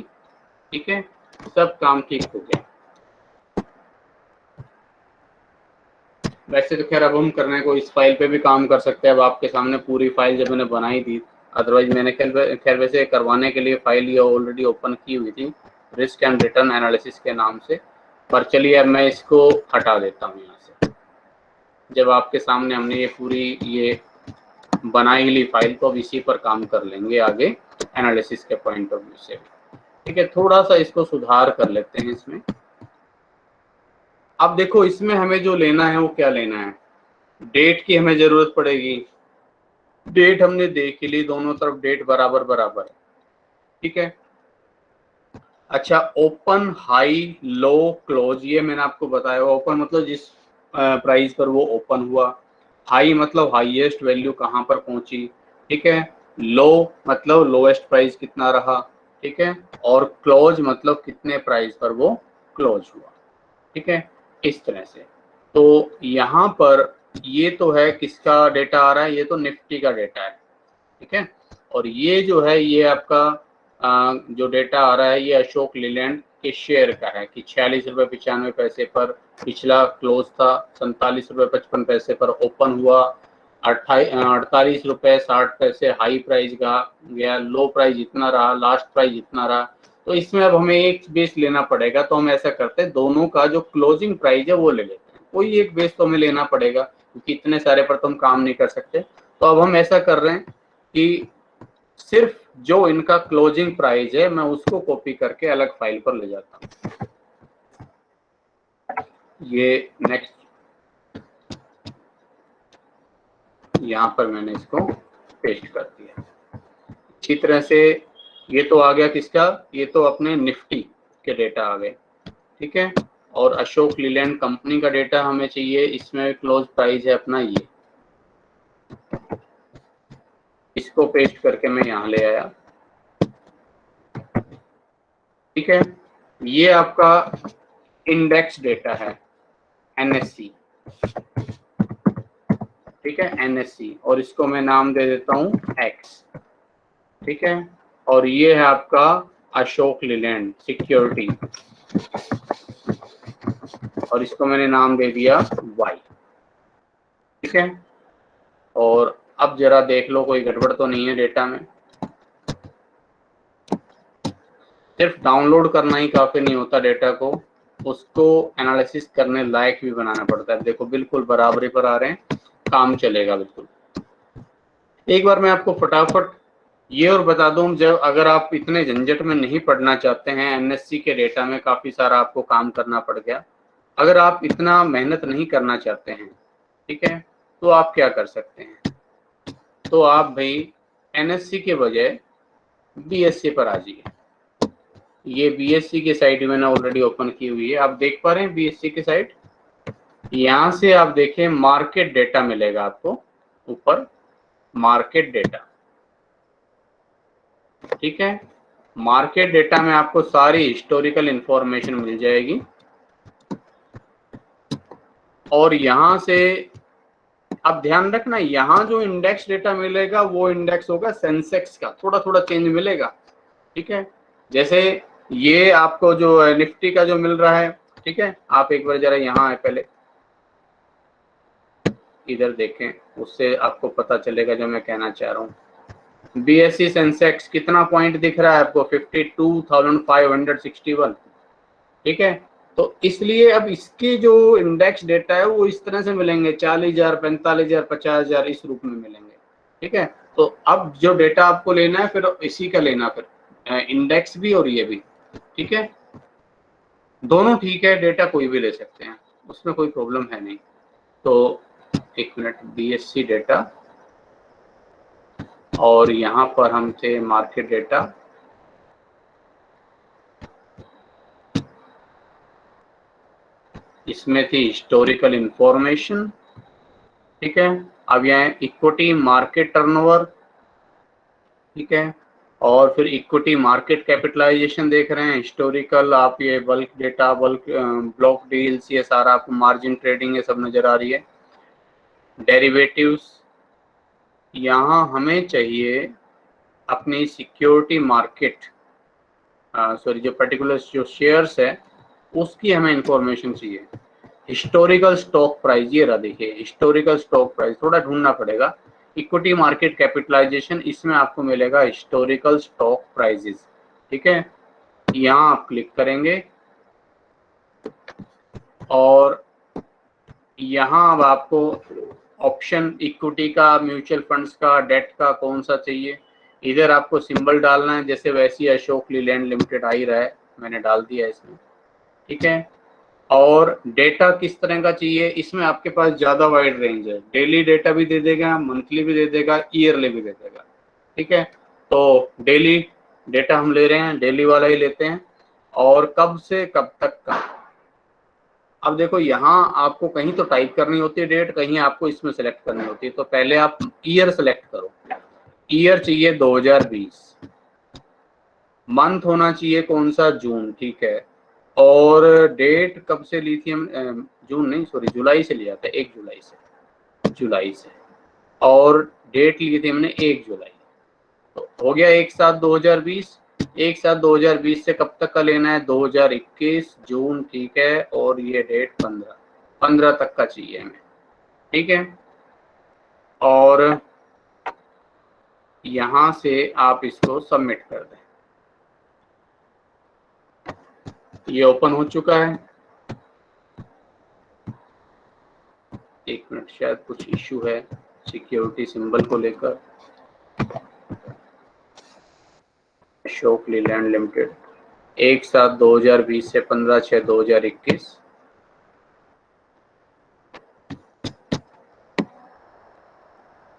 A: ठीक है, सब काम ठीक हो गया। वैसे तो खैर अब हम करने को इस फाइल पे भी काम कर सकते हैं। अब आपके सामने पूरी फाइल जब मैंने बनाई थी, अदरवाइज मैंने खैर वैसे करवाने के लिए फाइल ये ऑलरेडी ओपन की हुई थी रिस्क एंड रिटर्न एनालिसिस के नाम से, पर चलिए अब मैं इसको हटा देता हूँ यहाँ से। जब आपके सामने हमने ये पूरी ये बनाई ली फाइल, तो अब इसी पर काम कर लेंगे आगे एनालिसिस के पॉइंट ऑफ व्यू से। ठीक है, थोड़ा सा इसको सुधार कर लेते हैं इसमें। अब देखो इसमें हमें जो लेना है वो क्या लेना है, डेट की हमें जरूरत पड़ेगी। डेट हमने देख ली, दोनों तरफ डेट बराबर बराबर है। ठीक है, अच्छा ओपन हाई लो क्लोज, ये मैंने आपको बताया। ओपन मतलब जिस प्राइस पर वो ओपन हुआ, हाई मतलब हाईएस्ट वैल्यू कहाँ पर पहुंची, ठीक है, लो मतलब लोएस्ट प्राइस कितना रहा, ठीक है, और क्लोज मतलब कितने प्राइस पर वो क्लोज हुआ। ठीक है, इस तरह से। तो यहाँ पर ये तो है किसका डेटा आ रहा है, ये तो निफ्टी का डेटा है। ठीक है, और ये जो है ये आपका जो डेटा आ रहा है ये अशोक लीलैंड के शेयर का है कि 46 रुपये 95 पैसे पर पिछला क्लोज था, 47 रुपये 55 पैसे पर ओपन हुआ, 48 रुपये 60 पैसे हाई प्राइस का गया, लो प्राइस इतना रहा, लास्ट प्राइस इतना रहा। तो इसमें अब हमें एक बेस लेना पड़ेगा। तो हम ऐसा करते हैं, दोनों का जो क्लोजिंग प्राइस है वो ले लेते हैं। कोई एक बेस तो हमें लेना पड़ेगा क्योंकि इतने सारे पर तो हम काम नहीं कर सकते। तो अब हम ऐसा कर रहे हैं कि सिर्फ जो इनका क्लोजिंग प्राइस है मैं उसको कॉपी करके अलग फाइल पर ले जाता हूं। ये नेक्स्ट यहां पर मैंने इसको पेस्ट कर दिया। अच्छी तरह से ये तो आ गया किसका, ये तो अपने निफ्टी के डेटा आ गए। ठीक है, और अशोक लीलैंड कंपनी का डेटा हमें चाहिए। इसमें क्लोज प्राइस है अपना ये, इसको पेस्ट करके मैं यहां ले आया। ठीक है, ये आपका इंडेक्स डेटा है एनएससी। ठीक है, एनएससी, और इसको मैं नाम दे देता हूं एक्स। ठीक है, और ये है आपका अशोक लीलैंड सिक्योरिटी, और इसको मैंने नाम दे दिया वाई। ठीक है, और अब जरा देख लो कोई गड़बड़ तो नहीं है डेटा में। सिर्फ डाउनलोड करना ही काफी नहीं होता डेटा को, उसको एनालिसिस करने लायक भी बनाना पड़ता है। देखो बिल्कुल बराबरी पर आ रहे हैं, काम चलेगा बिल्कुल। एक बार मैं आपको फटाफट ये और बता दूं, जब अगर आप इतने झंझट में नहीं पढ़ना चाहते हैं, एनएससी के डेटा में काफी सारा आपको काम करना पड़ गया, अगर आप इतना मेहनत नहीं करना चाहते हैं, ठीक है, तो आप क्या कर सकते हैं, तो आप भाई एनएससी के बजाय बीएससी पर आ जाइए। ये बीएससी की साइट मैंने ऑलरेडी ओपन की हुई है, आप देख पा रहे हैं बीएससी की साइट। यहां से आप देखें मार्केट डेटा मिलेगा आपको ऊपर, मार्केट डेटा। ठीक है, मार्केट डेटा में आपको सारी हिस्टोरिकल इंफॉर्मेशन मिल जाएगी, और यहां से अब ध्यान रखना, यहां जो इंडेक्स डेटा मिलेगा वो इंडेक्स होगा सेंसेक्स का, थोड़ा थोड़ा चेंज मिलेगा। ठीक है, जैसे ये आपको जो निफ्टी का जो मिल रहा है, ठीक है, आप एक बार जरा यहाँ आए, पहले इधर देखें, उससे आपको पता चलेगा जो मैं कहना चाह रहा हूँ। बीएससी सेंसेक्स कितना पॉइंट दिख रहा है आपको, 52,561। ठीक है, तो इसलिए अब इसके जो इंडेक्स डेटा है वो इस तरह से मिलेंगे, 40,000 45,000 50,000 इस रूप में मिलेंगे। ठीक है, तो अब जो डेटा आपको लेना है फिर इसी का लेना, फिर इंडेक्स भी और ये भी। ठीक है, दोनों ठीक है, डेटा कोई भी ले सकते हैं, उसमें कोई प्रॉब्लम है नहीं। तो एक मिनट, बीएससी डेटा, और यहाँ पर हम थे मार्केट डेटा। इसमें थी हिस्टोरिकल इंफॉर्मेशन। ठीक है, अब यहाँ इक्विटी मार्केट टर्नओवर। ठीक है, और फिर इक्विटी मार्केट कैपिटलाइजेशन देख रहे हैं, हिस्टोरिकल, आप ये bulk data, bulk block deals, ये सारा आपको मार्जिन ट्रेडिंग ये सब नजर आ रही है। डेरिवेटिव्स, यहाँ हमें चाहिए अपनी सिक्योरिटी मार्केट, सॉरी जो पर्टिकुलर जो शेयर्स है उसकी हमें इंफॉर्मेशन चाहिए। हिस्टोरिकल स्टॉक प्राइस, ये रहा देखिए हिस्टोरिकल स्टॉक प्राइस, थोड़ा ढूंढना पड़ेगा। इक्विटी मार्केट कैपिटलाइजेशन, इसमें आपको मिलेगा हिस्टोरिकल स्टॉक प्राइजेस। ठीक है, यहाँ आप क्लिक करेंगे और यहाँ अब आपको ऑप्शन इक्विटी का, म्यूचुअल फंड्स का, डेट का कौन सा चाहिए, इधर आपको सिंबल डालना है। जैसे वैसे ही अशोक लीलैंड लिमिटेड आ ही रहा है, मैंने डाल दिया इसमें। ठीक है, और डेटा किस तरह का चाहिए, इसमें आपके पास ज़्यादा वाइड रेंज है, डेली डेटा भी दे देगा, मंथली भी दे देगा, ईयरली भी दे देगा। ठीक है, तो डेली डेटा हम ले रहे हैं, डेली वाला ही लेते हैं। और कब से कब तक का, अब देखो यहाँ आपको कहीं तो टाइप करनी होती है डेट, कहीं आपको इसमें सेलेक्ट करनी होती है। तो पहले आप ईयर सेलेक्ट करो, ईयर चाहिए 2020, मंथ होना चाहिए कौन सा, जून। ठीक है, और डेट कब से ली थी हम, जून नहीं सॉरी जुलाई से लिया था, 1 जुलाई से, जुलाई से। और डेट ली थी हमने 1 जुलाई, तो हो गया एक साथ 2020। एक साथ 2020 से कब तक का लेना है, 2021 जून। ठीक है, और ये डेट 15 तक का चाहिए हमें। ठीक है, और यहाँ से आप इसको सबमिट कर दें। ये ओपन हो चुका है। एक मिनट, शायद कुछ इश्यू है सिक्योरिटी सिंबल को लेकर। अशोक लीलैंड लिमिटेड, एक साथ 2020 से 15/6/2021।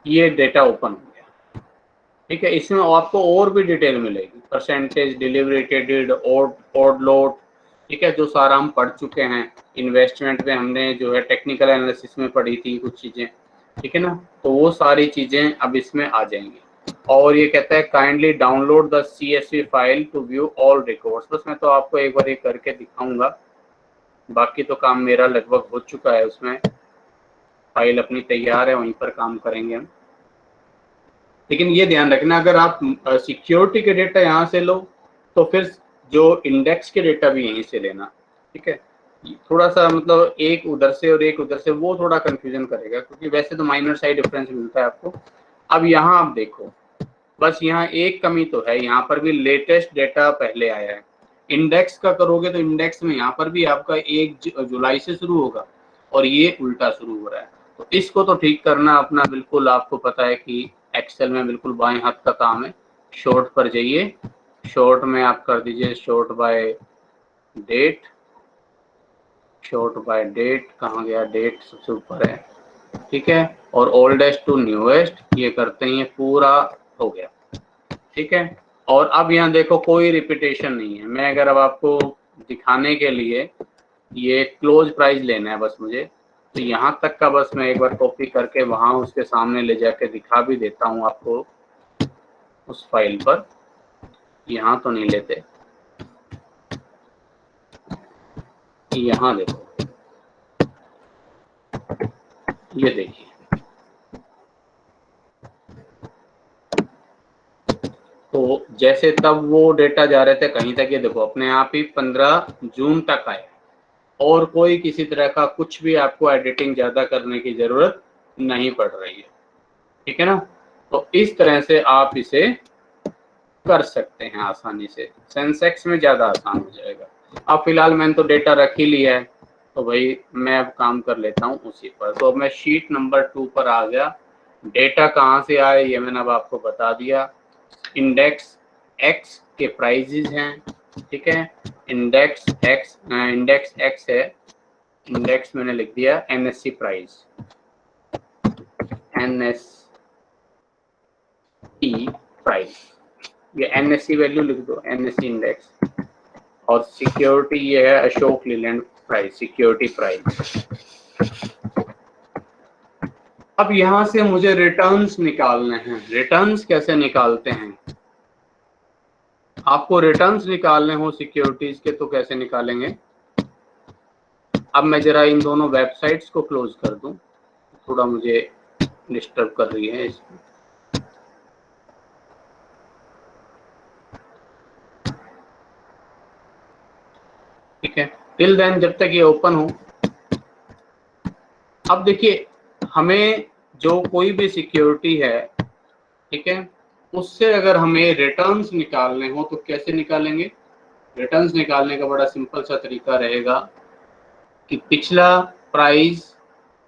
A: ये डेटा ओपन हो गया। ठीक है, इसमें आपको और भी डिटेल मिलेगी, परसेंटेज, डिलीवरी डेटेड, ऑड लोट। ठीक है, जो सारा हम पढ़ चुके हैं इन्वेस्टमेंट में, हमने जो है टेक्निकल एनालिसिस में पढ़ी थी कुछ चीजें। ठीक है ना, तो वो सारी चीजें अब इसमें आ जाएंगी। और ये कहता है kindly download the CSV file to view all records. बस मैं तो आपको एक बार ये करके दिखाऊंगा, बाकी तो काम मेरा लगभग हो चुका है। उसमें फाइल अपनी तैयार है, वहीं पर काम करेंगे हम। लेकिन ये ध्यान रखना, अगर आप सिक्योरिटी के डेटा यहाँ से लो तो फिर जो इंडेक्स के डेटा भी यहीं से लेना। ठीक है, थोड़ा सा मतलब एक उधर से और एक उधर से, वो थोड़ा कंफ्यूजन करेगा, क्योंकि वैसे तो माइनर साइड डिफरेंस मिलता है आपको। अब यहाँ आप देखो, बस यहाँ एक कमी तो है, यहाँ पर भी लेटेस्ट डेटा पहले आया है। इंडेक्स का करोगे तो इंडेक्स में यहाँ पर भी आपका 1 जुलाई से शुरू होगा और ये उल्टा शुरू हो रहा है। तो इसको तो ठीक करना अपना, बिल्कुल आपको पता है कि एक्सेल में बिल्कुल बाएं हाथ का काम है। शॉर्ट पर जाइए, शॉर्ट में आप कर दीजिए sort by date. Sort by date कहाँ गया, डेट सबसे ऊपर है। ठीक है, और ओल्डेस्ट टू न्यूएस्ट ये करते हैं, पूरा हो गया। ठीक है, और अब यहाँ देखो कोई रिपीटेशन नहीं है। मैं अगर अब आपको दिखाने के लिए ये क्लोज प्राइस लेना है बस मुझे, तो यहाँ तक का बस मैं एक बार कॉपी करके वहाँ उसके सामने ले जाके दिखा भी देता हूँ आपको उस फाइल पर। यहाँ तो नहीं लेते, यहाँ देखो, ये देखिए, तो जैसे तब वो डेटा जा रहे थे कहीं तक, ये देखो अपने आप ही 15 जून तक आए, और कोई किसी तरह का कुछ भी आपको एडिटिंग ज़्यादा करने की ज़रूरत नहीं पड़ रही है। ठीक है ना, तो इस तरह से आप इसे कर सकते हैं आसानी से। सेंसेक्स में ज़्यादा आसान हो जाएगा। अब फिलहाल मैंने तो डेटा रख ही लिया है, तो भाई मैं अब काम कर लेता हूँ उसी पर। तो अब मैं शीट नंबर 2 पर आ गया। डेटा कहाँ से आए ये मैंने अब आपको बता दिया। इंडेक्स एक्स के प्राइजेज हैं। ठीक है, इंडेक्स एक्स है, इंडेक्स मैंने लिख दिया NSE प्राइस, NSE प्राइस, ये NSE वैल्यू लिख दो, NSE इंडेक्स। और सिक्योरिटी ये है Ashok Leyland price, security price. अब यहां से मुझे रिटर्न्स निकालने हैं। रिटर्न्स कैसे निकालते हैं, आपको रिटर्न्स निकालने हो सिक्योरिटीज के तो कैसे निकालेंगे। अब मैं जरा इन दोनों वेबसाइट्स को क्लोज कर दूं, थोड़ा मुझे डिस्टर्ब कर रही है इसमें। ठीक है, टिल देन जब तक ये ओपन हो अब देखिए, हमें जो कोई भी सिक्योरिटी है, ठीक है, उससे अगर हमें रिटर्न्स निकालने हो तो कैसे निकालेंगे? रिटर्न्स निकालने का बड़ा सिंपल सा तरीका रहेगा कि पिछला प्राइस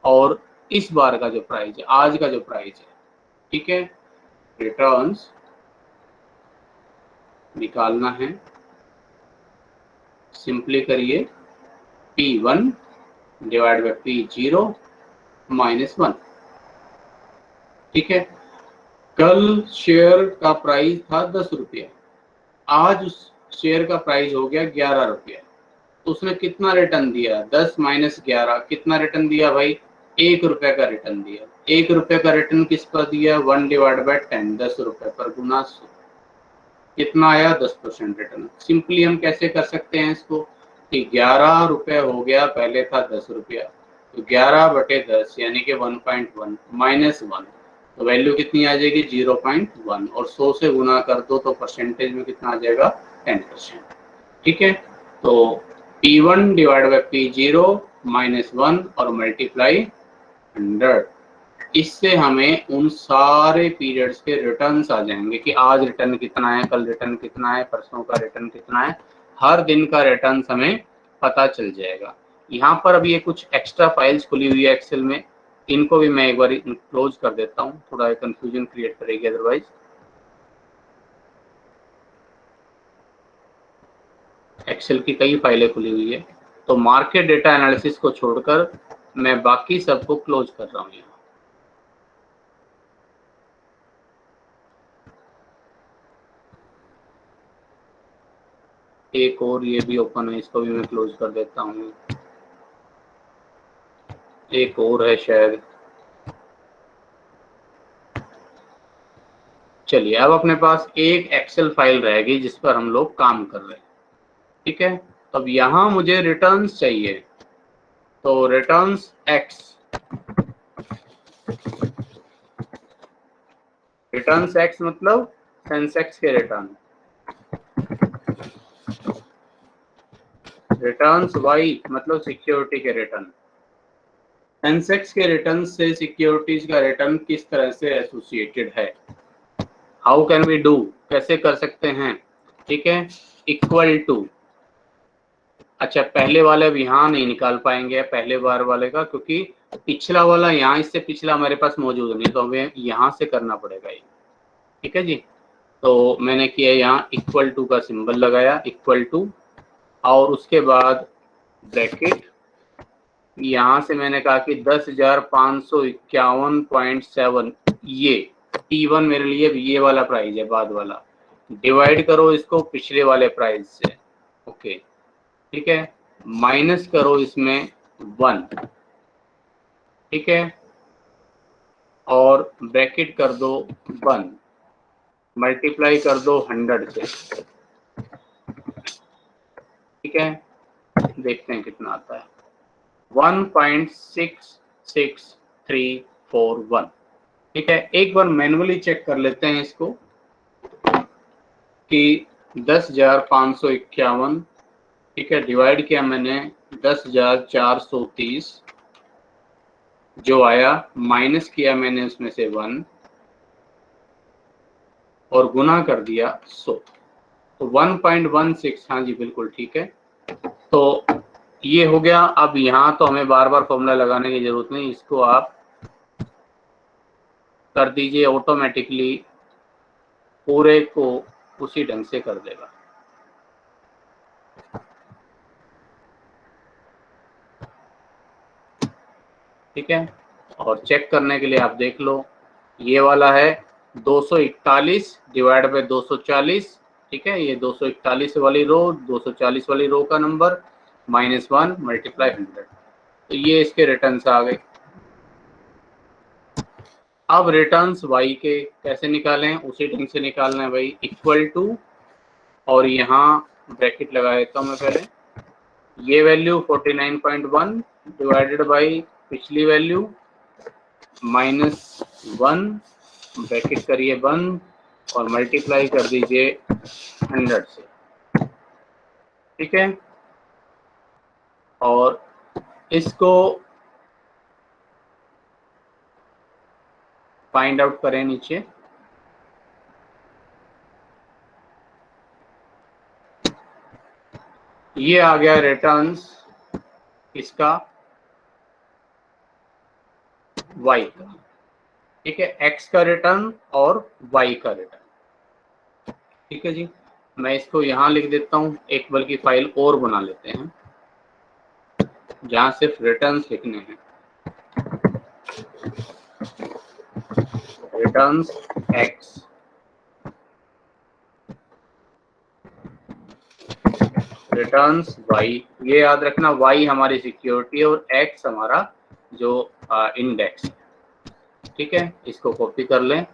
A: और इस बार का जो प्राइस है, आज का जो प्राइस है, ठीक है, रिटर्न्स निकालना है। सिंपली करिए P1 divide by P0 minus 1, ठीक है। कल शेयर का प्राइस था 10 रुपया, आज उस शेयर का प्राइस हो गया 11 रुपया, तो उसने कितना रिटर्न दिया? 10 माइनस 11, कितना रिटर्न दिया भाई? 1 रुपए का रिटर्न दिया। 1 रुपए का रिटर्न किस पर दिया? 1 डिवाइड बाई 10, 10 रुपए पर गुना 100, कितना आया? 10% रिटर्न। सिंपली हम कैसे कर सकते हैं इसको कि 11 रुपए हो गया, पहले था 10 रुपया, तो 11/10 यानी कि 1.1 माइनस 1, तो वैल्यू कितनी आ जाएगी? 0.1, और 100 से गुना कर दो तो परसेंटेज में कितना आ जाएगा? 10%, ठीक है। तो P1 divide by P0 minus 1 और मल्टीप्लाई 100, इससे हमें उन सारे पीरियड्स के रिटर्न्स आ जाएंगे कि आज रिटर्न कितना है, कल रिटर्न कितना है, परसों का रिटर्न कितना है, हर दिन का रिटर्न हमें पता चल जाएगा। यहाँ पर अभी ये कुछ एक्स्ट्रा फाइल्स खुली हुई है एक्सेल में, इनको भी मैं एक बार क्लोज कर देता हूँ, थोड़ा कंफ्यूजन क्रिएट करेगी अदरवाइज। एक्सेल की कई फाइलें खुली हुई है, तो मार्केट डेटा एनालिसिस को छोड़कर मैं बाकी सबको क्लोज कर रहा हूँ यहाँ। एक और ये भी ओपन है, इसको भी मैं क्लोज कर देता हूँ। एक और है शायद, चलिए अब अपने पास एक एक्सेल फाइल रहेगी जिस पर हम लोग काम कर रहे हैं, ठीक है। अब यहाँ मुझे रिटर्न्स चाहिए, तो रिटर्न्स एक्स, रिटर्न्स एक्स मतलब सेंसेक्स के रिटर्न, रिटर्न्स वाई मतलब सिक्योरिटी के रिटर्न। सेंसेक्स के रिटर्न से सिक्योरिटीज का रिटर्न किस तरह से एसोसिएटेड है? हाउ कैन वी डू, कैसे कर सकते हैं, ठीक है। इक्वल टू, अच्छा पहले वाले अब यहाँ नहीं निकाल पाएंगे पहले बार वाले का, क्योंकि पिछला वाला यहाँ, इससे पिछला हमारे पास मौजूद नहीं, तो हमें यहाँ से करना पड़ेगा ये, ठीक है जी। तो मैंने किया यहाँ इक्वल टू का सिंबल लगाया, इक्वल टू, और उसके बाद ब्रैकेट, यहाँ से मैंने कहा कि 10,551.7, ये T1 मेरे लिए ये वाला प्राइस है, बाद वाला, डिवाइड करो इसको पिछले वाले प्राइस से, ओके, ठीक है, माइनस करो इसमें 1, ठीक है, और ब्रैकेट कर दो 1, मल्टीप्लाई कर दो 100 से, ठीक है, देखते हैं कितना आता है, 1.66341, ठीक है। एक बार मैनुअली चेक कर लेते हैं इसको कि 10,551, ठीक है, डिवाइड किया मैंने 10,430, जो आया, माइनस किया मैंने उसमें से 1 और गुना कर दिया 100, तो 1.16, हाँ जी बिल्कुल ठीक है। तो ये हो गया। अब यहाँ तो हमें बार बार फॉर्मूला लगाने की जरूरत नहीं, इसको आप कर दीजिए, ऑटोमेटिकली पूरे को उसी ढंग से कर देगा। ठीक है, और चेक करने के लिए आप देख लो, ये वाला है 241 डिवाइड बाय 240, ठीक है, ये 241 वाली रो, 240 वाली रो का नंबर, -1 मल्टीप्लाई 100, तो ये इसके रिटर्न्स आ गए। अब रिटर्न्स y के कैसे निकालें? उसी ढंग से निकालना है भाई, इक्वल टू, और यहाँ ब्रैकेट लगा देता हूँ मैं पहले, ये वैल्यू 49.1 डिवाइडेड बाई पिछली वैल्यू -1, ब्रैकेट करिए बंद और मल्टीप्लाई कर दीजिए 100 से, ठीक है, और इसको फाइंड आउट करें नीचे। ये आ गया रिटर्न्स इसका y का, ठीक है, x का रिटर्न और y का रिटर्न। ठीक है जी, मैं इसको यहाँ लिख देता हूँ, एक बल्कि फाइल और बना लेते हैं जहाँ सिर्फ रिटर्न्स लिखने हैं। रिटर्न्स x, रिटर्न्स y, ये याद रखना y हमारी सिक्योरिटी है और x हमारा जो इंडेक्स है। ठीक है, इसको कॉपी कर लें।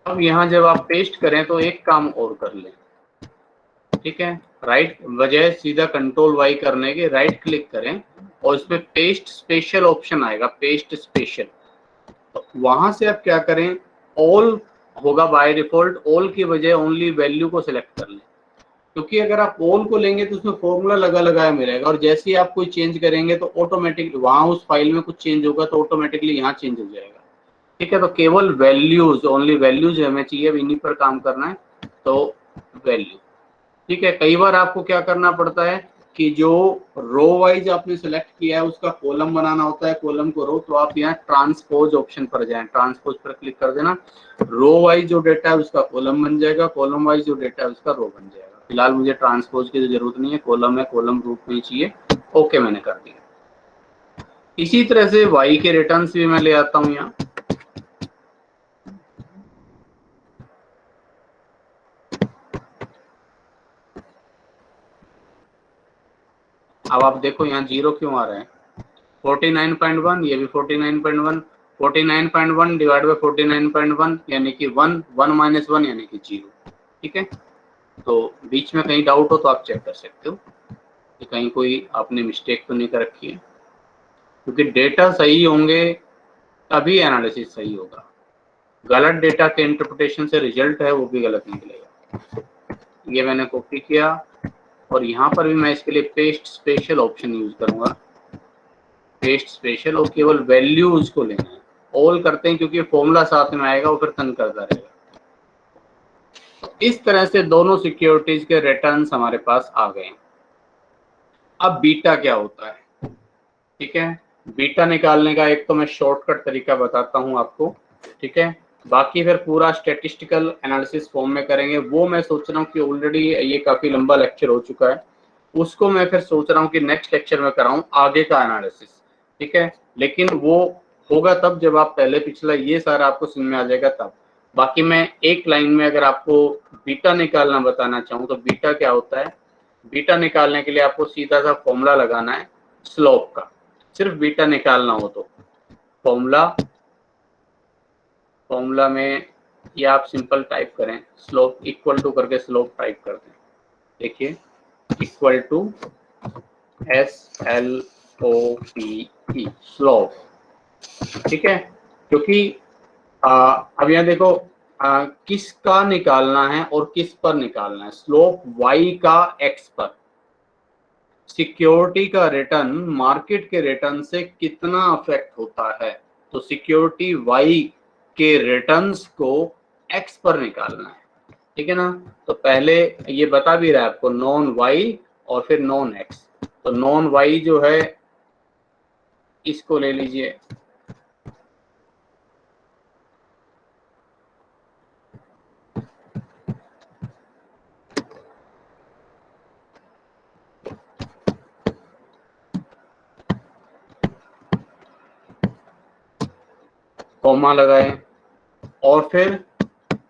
A: अब यहाँ जब आप पेस्ट करें तो एक काम और कर लें। ठीक है, राइट, बजाय सीधा कंट्रोल वाई करने के राइट क्लिक करें और इसमें पेस्ट स्पेशल ऑप्शन आएगा, पेस्ट स्पेशल। तो वहां से आप क्या करें, ऑल होगा बाय डिफॉल्ट, ऑल की बजाय ओनली वैल्यू को सिलेक्ट कर लें, क्योंकि अगर आप ऑल को लेंगे तो उसमें फॉर्मूला लगा लगाया मिलेगा और जैसे ही आप कोई चेंज करेंगे तो ऑटोमेटिक वहां उस फाइल में कुछ चेंज होगा तो ऑटोमेटिकली यहाँ चेंज हो जाएगा। ठीक है, तो केवल वैल्यूज, ओनली वैल्यूज हमें चाहिए, अब इन्हीं पर काम करना है, तो वैल्यू। ठीक है, कई बार आपको क्या करना पड़ता है कि जो रो वाइज आपने सेलेक्ट किया है उसका कॉलम बनाना होता है, कॉलम को रो, तो आप यहाँ ट्रांसपोज ऑप्शन पर जाएं, ट्रांसपोज पर क्लिक कर देना, रो वाइज जो डेटा है उसका कॉलम बन जाएगा, कॉलम वाइज जो डेटा है उसका रो बन जाएगा। फिलहाल मुझे ट्रांसपोज की जरूरत नहीं है, कॉलम है, कॉलम रूप में चाहिए। ओके, मैंने कर दिया। इसी तरह से वाई के रिटर्न्स भी मैं ले आता हूँ यहाँ। अब आप देखो यहाँ 0 क्यों आ रहा है, 49.1, ये भी 49.1, 49.1 डिवाइड बाय 49.1 यानी कि 1, 1 माइनस 1 यानी कि 0। ठीक है, तो बीच में कहीं डाउट हो तो आप चेक कर सकते हो कि कहीं कोई आपने मिस्टेक तो नहीं कर रखी है, क्योंकि डेटा सही होंगे तभी एनालिसिस सही होगा। गलत डेटा के इंटरप्रिटेशन से रिजल्ट है वो भी गलत निकलेगा। ये मैंने कॉपी किया और यहाँ पर भी मैं इसके लिए पेस्ट स्पेशल ऑप्शन यूज करूंगा, पेस्ट स्पेशल, और केवल वैल्यूज को लेना है। ऑल करते हैं क्योंकि फॉर्मूला साथ में आएगा, वो फिर तंग करता रहेगा। तो इस तरह से दोनों सिक्योरिटीज के रिटर्न्स हमारे पास आ गए। अब बीटा क्या होता है? ठीक है, बीटा निकालने का एक तो मैं शॉर्टकट तरीका बताता हूं आपको। ठीक है, बाकी फिर पूरा स्टैटिस्टिकल एनालिसिस फॉर्म में करेंगे, वो मैं सोच रहा हूँ कि ऑलरेडी ये काफी लंबा लेक्चर हो चुका है, उसको मैं फिर सोच रहा हूँ कि नेक्स्ट लेक्चर में कराऊं आगे का एनालिसिस। ठीक है, लेकिन वो होगा तब जब आप पहले पिछला ये सारा आपको समझ में आ जाएगा तब। बाकी मैं एक लाइन में अगर आपको बीटा निकालना बताना चाहूँ तो बीटा क्या होता है, बीटा निकालने के लिए आपको सीधा सा फॉर्मूला लगाना है स्लोप का, सिर्फ बीटा निकालना हो तो फॉर्मूला में ये आप सिंपल टाइप करें, स्लोप इक्वल टू करके स्लोप टाइप कर दें। देखिए, इक्वल टू SLOPE, स्लोप। ठीक है, क्योंकि अब यहाँ देखो किसका निकालना है और किस पर निकालना है, स्लोप y का x पर। सिक्योरिटी का रिटर्न मार्केट के रिटर्न से कितना अफेक्ट होता है, तो सिक्योरिटी y के रिटर्न्स को x पर निकालना है। ठीक है ना, तो पहले ये बता भी रहा है आपको, नॉन y और फिर नॉन x। तो नॉन y जो है इसको ले लीजिए, कॉमा लगाए और फिर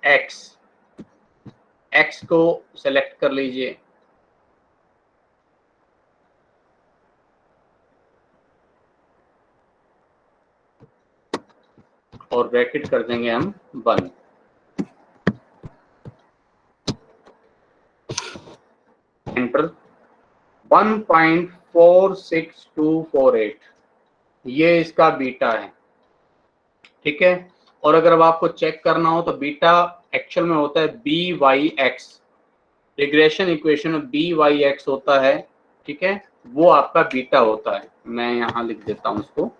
A: x को सेलेक्ट कर लीजिए, और ब्रैकेट कर देंगे हम बंद। एंटर। 1.46248 ये इसका बीटा है। ठीक है, और अगर अब आपको चेक करना हो तो बीटा एक्चुअल में होता है BYX, रिग्रेशन इक्वेशन में बी वाई एक्स होता है, ठीक है, वो आपका बीटा होता है। मैं यहां लिख देता हूं उसको।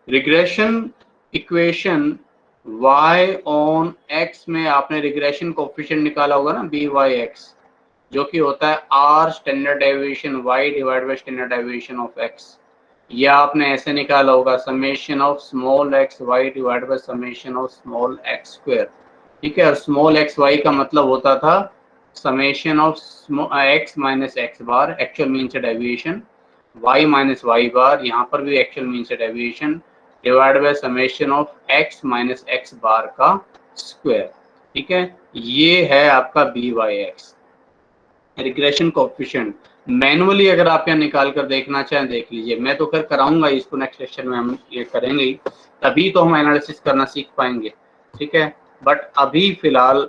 A: Regression equation y on x में आपने रिग्रेशन कोफिशिएंट निकाला होगा ना, बी वाई एक्स, जो कि होता है r standard deviation y divide by standard deviation of x, या आपने ऐसे निकाला होगा summation of small x y divide by summation of small x square, ठीक है। और स्मॉल एक्स वाई का मतलब होता था summation of x minus x bar, actual mean से deviation, y minus y bar, यहाँ पर भी एक्चुअल मीन से deviation, divide by summation of x minus x bar का स्क्वायर, ठीक है। ये है आपका b y x regression coefficient. Manually अगर आप यहाँ निकाल कर देखना चाहें देख लीजिए, मैं तो खैर कराऊंगा इसको, नेक्स्ट सेक्शन में हम ये करेंगे ही, तभी तो हम एनालिसिस करना सीख पाएंगे, ठीक है। बट अभी फिलहाल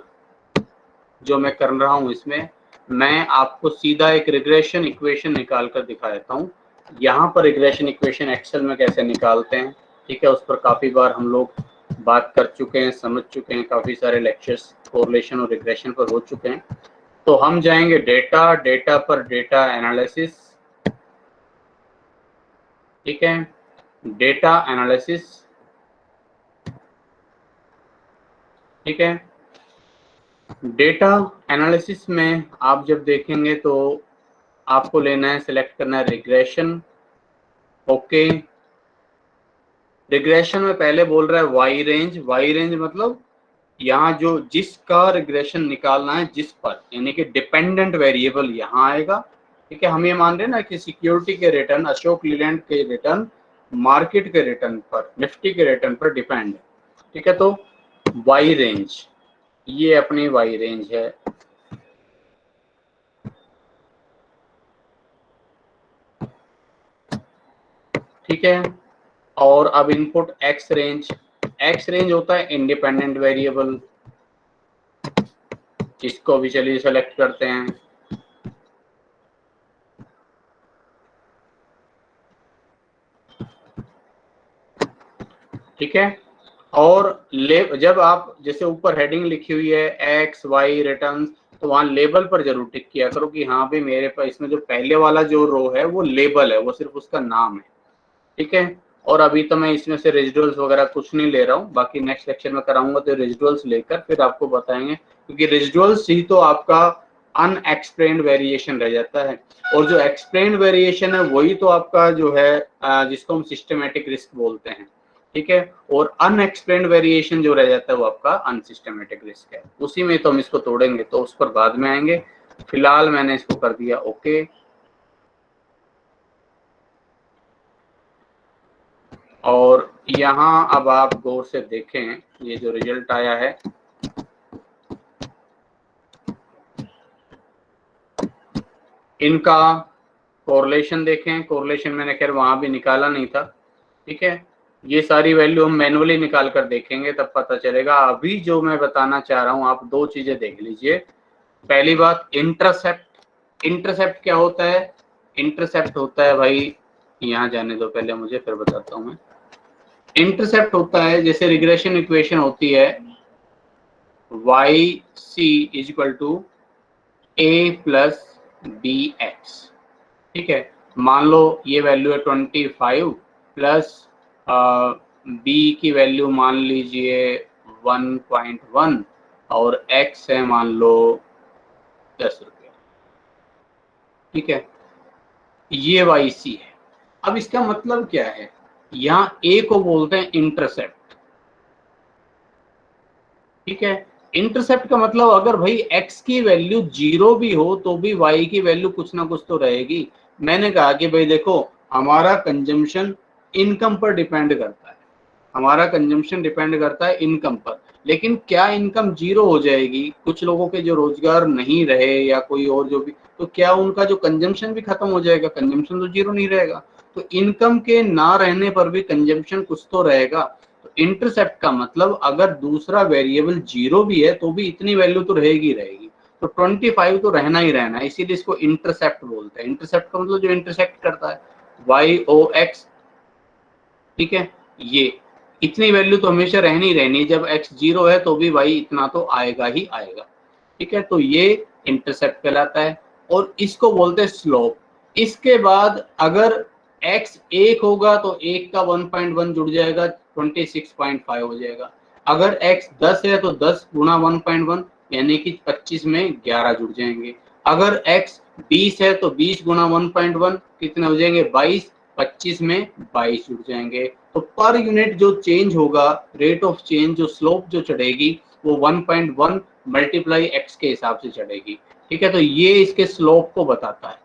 A: जो मैं कर रहा हूँ इसमें मैं आपको सीधा एक रिग्रेशन इक्वेशन निकाल कर दिखा देता हूँ। यहाँ पर रिग्रेशन इक्वेशन एक्सेल में कैसे निकालते हैं, ठीक है, उस पर काफ़ी बार हम लोग बात कर चुके हैं, समझ चुके हैं, काफ़ी सारे लेक्चर्स कोरिलेशन और रिग्रेशन पर हो चुके हैं। तो हम जाएंगे डेटा, डेटा पर डेटा एनालिसिस, ठीक है, डेटा एनालिसिस, ठीक है। डेटा एनालिसिस में आप जब देखेंगे तो आपको लेना है, सिलेक्ट करना है रिग्रेशन, ओके। रिग्रेशन में पहले बोल रहा है वाई रेंज, वाई रेंज मतलब यहाँ जो जिसका रिग्रेशन निकालना है जिस पर, यानी कि डिपेंडेंट वेरिएबल यहाँ आएगा, ठीक है। हम ये मान रहे हैं ना कि सिक्योरिटी के रिटर्न, अशोक लीलैंड के रिटर्न मार्केट के रिटर्न पर, निफ्टी के रिटर्न पर डिपेंड है, ठीक है। तो वाई रेंज, ये अपनी वाई रेंज है, ठीक है। और अब input x range, x range होता है इंडिपेंडेंट वेरिएबल, इसको भी चलिए सेलेक्ट करते हैं, ठीक है। और जब आप जैसे ऊपर हेडिंग लिखी हुई है एक्स वाई रिटर्न्स, तो वहां लेबल पर जरूर टिक किया करो कि हाँ भाई मेरे पास इसमें जो पहले वाला जो रो है वो लेबल है, वो सिर्फ उसका नाम है, ठीक है। और अभी तो मैं इसमें से रेजिडुअल्स वगैरह कुछ नहीं ले रहा हूँ, बाकी नेक्स्ट लेक्चर में कराऊंगा तो रेजिडुअल्स लेकर फिर आपको बताएंगे, क्योंकि रेजिडुअल्स ही तो आपका अनएक्सप्लेन्ड वेरिएशन रह जाता है, और जो एक्सप्लेन्ड वेरिएशन है वही तो आपका जो है जिसको हम सिस्टमेटिक रिस्क बोलते हैं, ठीक है। और अनएक्सप्लेन्ड वेरिएशन जो रह जाता है वो आपका अनसिस्टमेटिक रिस्क है, उसी में तो हम इसको तोड़ेंगे, तो उस पर बाद में आएंगे। फिलहाल मैंने इसको कर दिया ओके। और यहाँ अब आप गौर से देखें, ये जो रिजल्ट आया है, इनका कोरिलेशन देखें, कोरिलेशन मैंने खैर वहां भी निकाला नहीं था, ठीक है। ये सारी वैल्यू हम मैनुअली निकाल कर देखेंगे तब पता चलेगा। अभी जो मैं बताना चाह रहा हूँ आप दो चीजें देख लीजिए। पहली बात इंटरसेप्ट, इंटरसेप्ट क्या होता है, इंटरसेप्ट होता है भाई, यहाँ जाने दो पहले मुझे फिर बताता हूँ मैं। इंटरसेप्ट होता है जैसे रिग्रेशन इक्वेशन होती है y c is equal to a plus b x, ठीक है। मान लो ये वैल्यू है 25 प्लस बी की वैल्यू मान लीजिए 1.1 और एक्स है मान लो 10 रुपये, ठीक है। ये वाई सी है। अब इसका मतलब क्या है, यहाँ ए को बोलते हैं इंटरसेप्ट, ठीक है। इंटरसेप्ट का मतलब अगर भाई x की वैल्यू 0 भी हो तो भी y की वैल्यू कुछ ना कुछ तो रहेगी। मैंने कहा कि भाई देखो हमारा कंजम्पशन इनकम पर डिपेंड करता है, हमारा कंजम्पशन डिपेंड करता है इनकम पर, लेकिन क्या इनकम 0 हो जाएगी, कुछ लोगों के जो रोजगार नहीं रहे या कोई और जो भी, तो क्या उनका जो कंजम्पशन भी खत्म हो जाएगा, कंजम्पशन तो 0 नहीं रहेगा। तो इनकम के ना रहने पर भी कंजम्पशन कुछ तो रहेगा। तो इंटरसेप्ट का मतलब अगर दूसरा वेरिएबल 0 भी है तो भी इतनी वैल्यू तो रहेगी रहेगी, तो 25 तो रहना ही रहना है, इसीलिए इसको इंटरसेप्ट बोलते हैं। इंटरसेप्ट का मतलब जो इंटरसेक्ट करता है, वाई ओ एक्स, ठीक है। इतनी वैल्यू तो हमेशा रहनी रहनी, जब x 0 है तो भी भाई इतना तो आएगा ही आएगा। ठीक है, तो ये इंटरसेप्ट कहलाता है और इसको बोलते हैं स्लोप। इसके बाद अगर x 1 होगा तो 1 का 1.1 जुड़ जाएगा, 26.5 हो जाएगा। अगर x 10 है तो 10 गुणा 1.1 यानी कि 25 में 11 जुड़ जाएंगे। अगर x 20 है तो 20 गुणा 1.1 कितने हो जाएंगे, 22, 25 में 22 जुड़ जाएंगे। तो पर यूनिट जो चेंज होगा, रेट ऑफ चेंज, जो स्लोप जो चढ़ेगी वो 1.1 मल्टीप्लाई x के हिसाब से चढ़ेगी। ठीक है, तो ये इसके स्लोप को बताता है।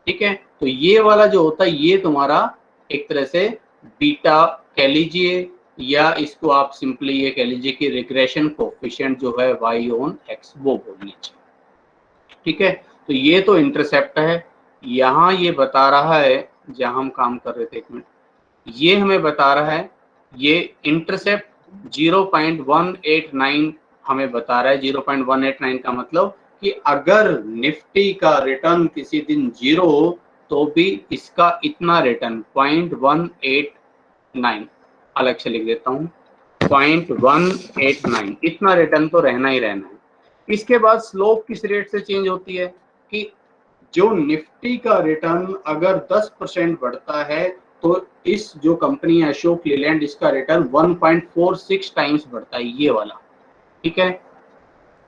A: ठीक है, तो ये वाला जो होता है ये तुम्हारा एक तरह से बीटा कह लीजिए, या इसको आप सिंपली ये कह लीजिए कि रिग्रेशन कोफिशिएंट जो है y ऑन x वो बोल लीजिए। ठीक है, तो ये तो इंटरसेप्ट है। यहाँ ये बता रहा है, जहां हम काम कर रहे थे, एक मिनट, ये हमें बता रहा है, ये इंटरसेप्ट 0.189 हमें बता रहा है। 0.189 का मतलब कि अगर निफ्टी का रिटर्न किसी दिन 0 हो तो भी इसका इतना रिटर्न 0.189, अलग से लिख देता हूँ, 0.189 इतना रिटर्न तो रहना ही रहना है। इसके बाद स्लोप किस रेट से चेंज होती है कि जो निफ्टी का रिटर्न अगर 10% बढ़ता है तो इस जो कंपनी है अशोक लीलैंड, इसका रिटर्न 1.46 टाइम्स बढ़ता है, ये वाला। ठीक है,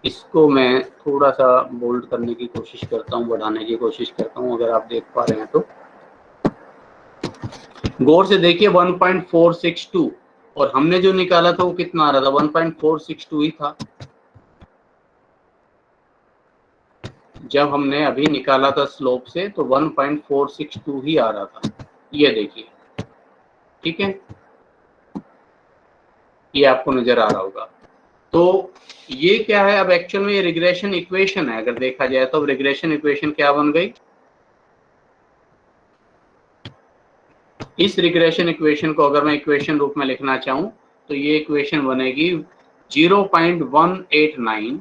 A: इसको मैं थोड़ा सा बोल्ड करने की कोशिश करता हूँ, बढ़ाने की कोशिश करता हूँ, अगर आप देख पा रहे हैं तो गौर से देखिए। 1.462 और हमने जो निकाला था वो कितना आ रहा था, 1.462 ही था जब हमने अभी निकाला था स्लोप से, तो 1.462 ही आ रहा था, ये देखिए। ठीक है, ये आपको नजर आ रहा होगा। तो ये क्या है, अब एक्चुअल में ये रिग्रेशन इक्वेशन है। अगर देखा जाए तो रिग्रेशन इक्वेशन क्या बन गई, इस रिग्रेशन इक्वेशन को अगर मैं इक्वेशन रूप में लिखना चाहूं तो ये इक्वेशन बनेगी 0.189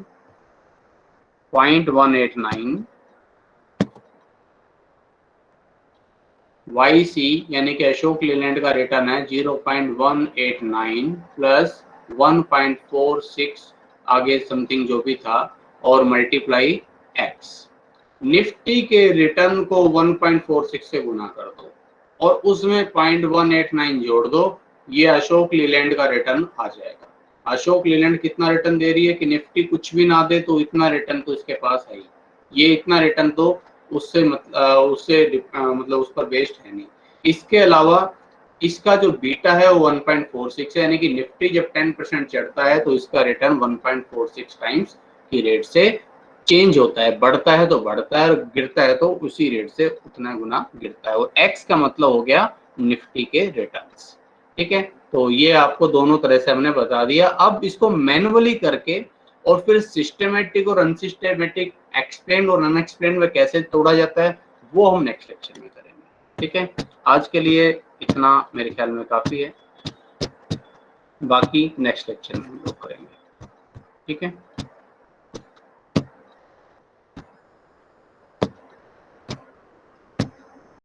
A: YC यानी कि अशोक लीलैंड का रिटर्न है 0.189 प्लस 1.46 आगे समथिंग जो भी था और मल्टीप्लाई x। निफ्टी के रिटर्न को 1.46 से गुना कर दो और उसमें 0.189 जोड़ दो, ये अशोक लीलैंड का रिटर्न आ जाएगा। अशोक लीलैंड कितना रिटर्न दे रही है कि निफ्टी कुछ भी ना दे तो इतना रिटर्न तो इसके पास है ही, ये इतना रिटर्न तो उससे मतलब उस पर बेस्ड है नहीं। इसके अलावा इसका जो बीटा है वो 1.46 है, यानी कि निफ्टी जब 10% चढ़ता है तो इसका रिटर्न 1.46 टाइम्स की रेट से चेंज होता है, बढ़ता है तो बढ़ता है और गिरता है तो उसी रेट से उतना गुना गिरता है। और एक्स का मतलब हो गया निफ्टी के रिटर्न्स। ठीक है, तो ये आपको दोनों तरह से हमने बता दिया। अब इसको मैनुअली करके और फिर सिस्टमेटिक और अनसिस्टमेटिक, एक्सप्लेन और अनएक्सप्लेन में कैसे तोड़ा जाता है वो हम नेक्स्ट लेक्चर में करेंगे। ठीक है, आज के लिए इतना मेरे ख्याल में काफी है, बाकी नेक्स्ट लेक्चर में हम लोग करेंगे। ठीक है।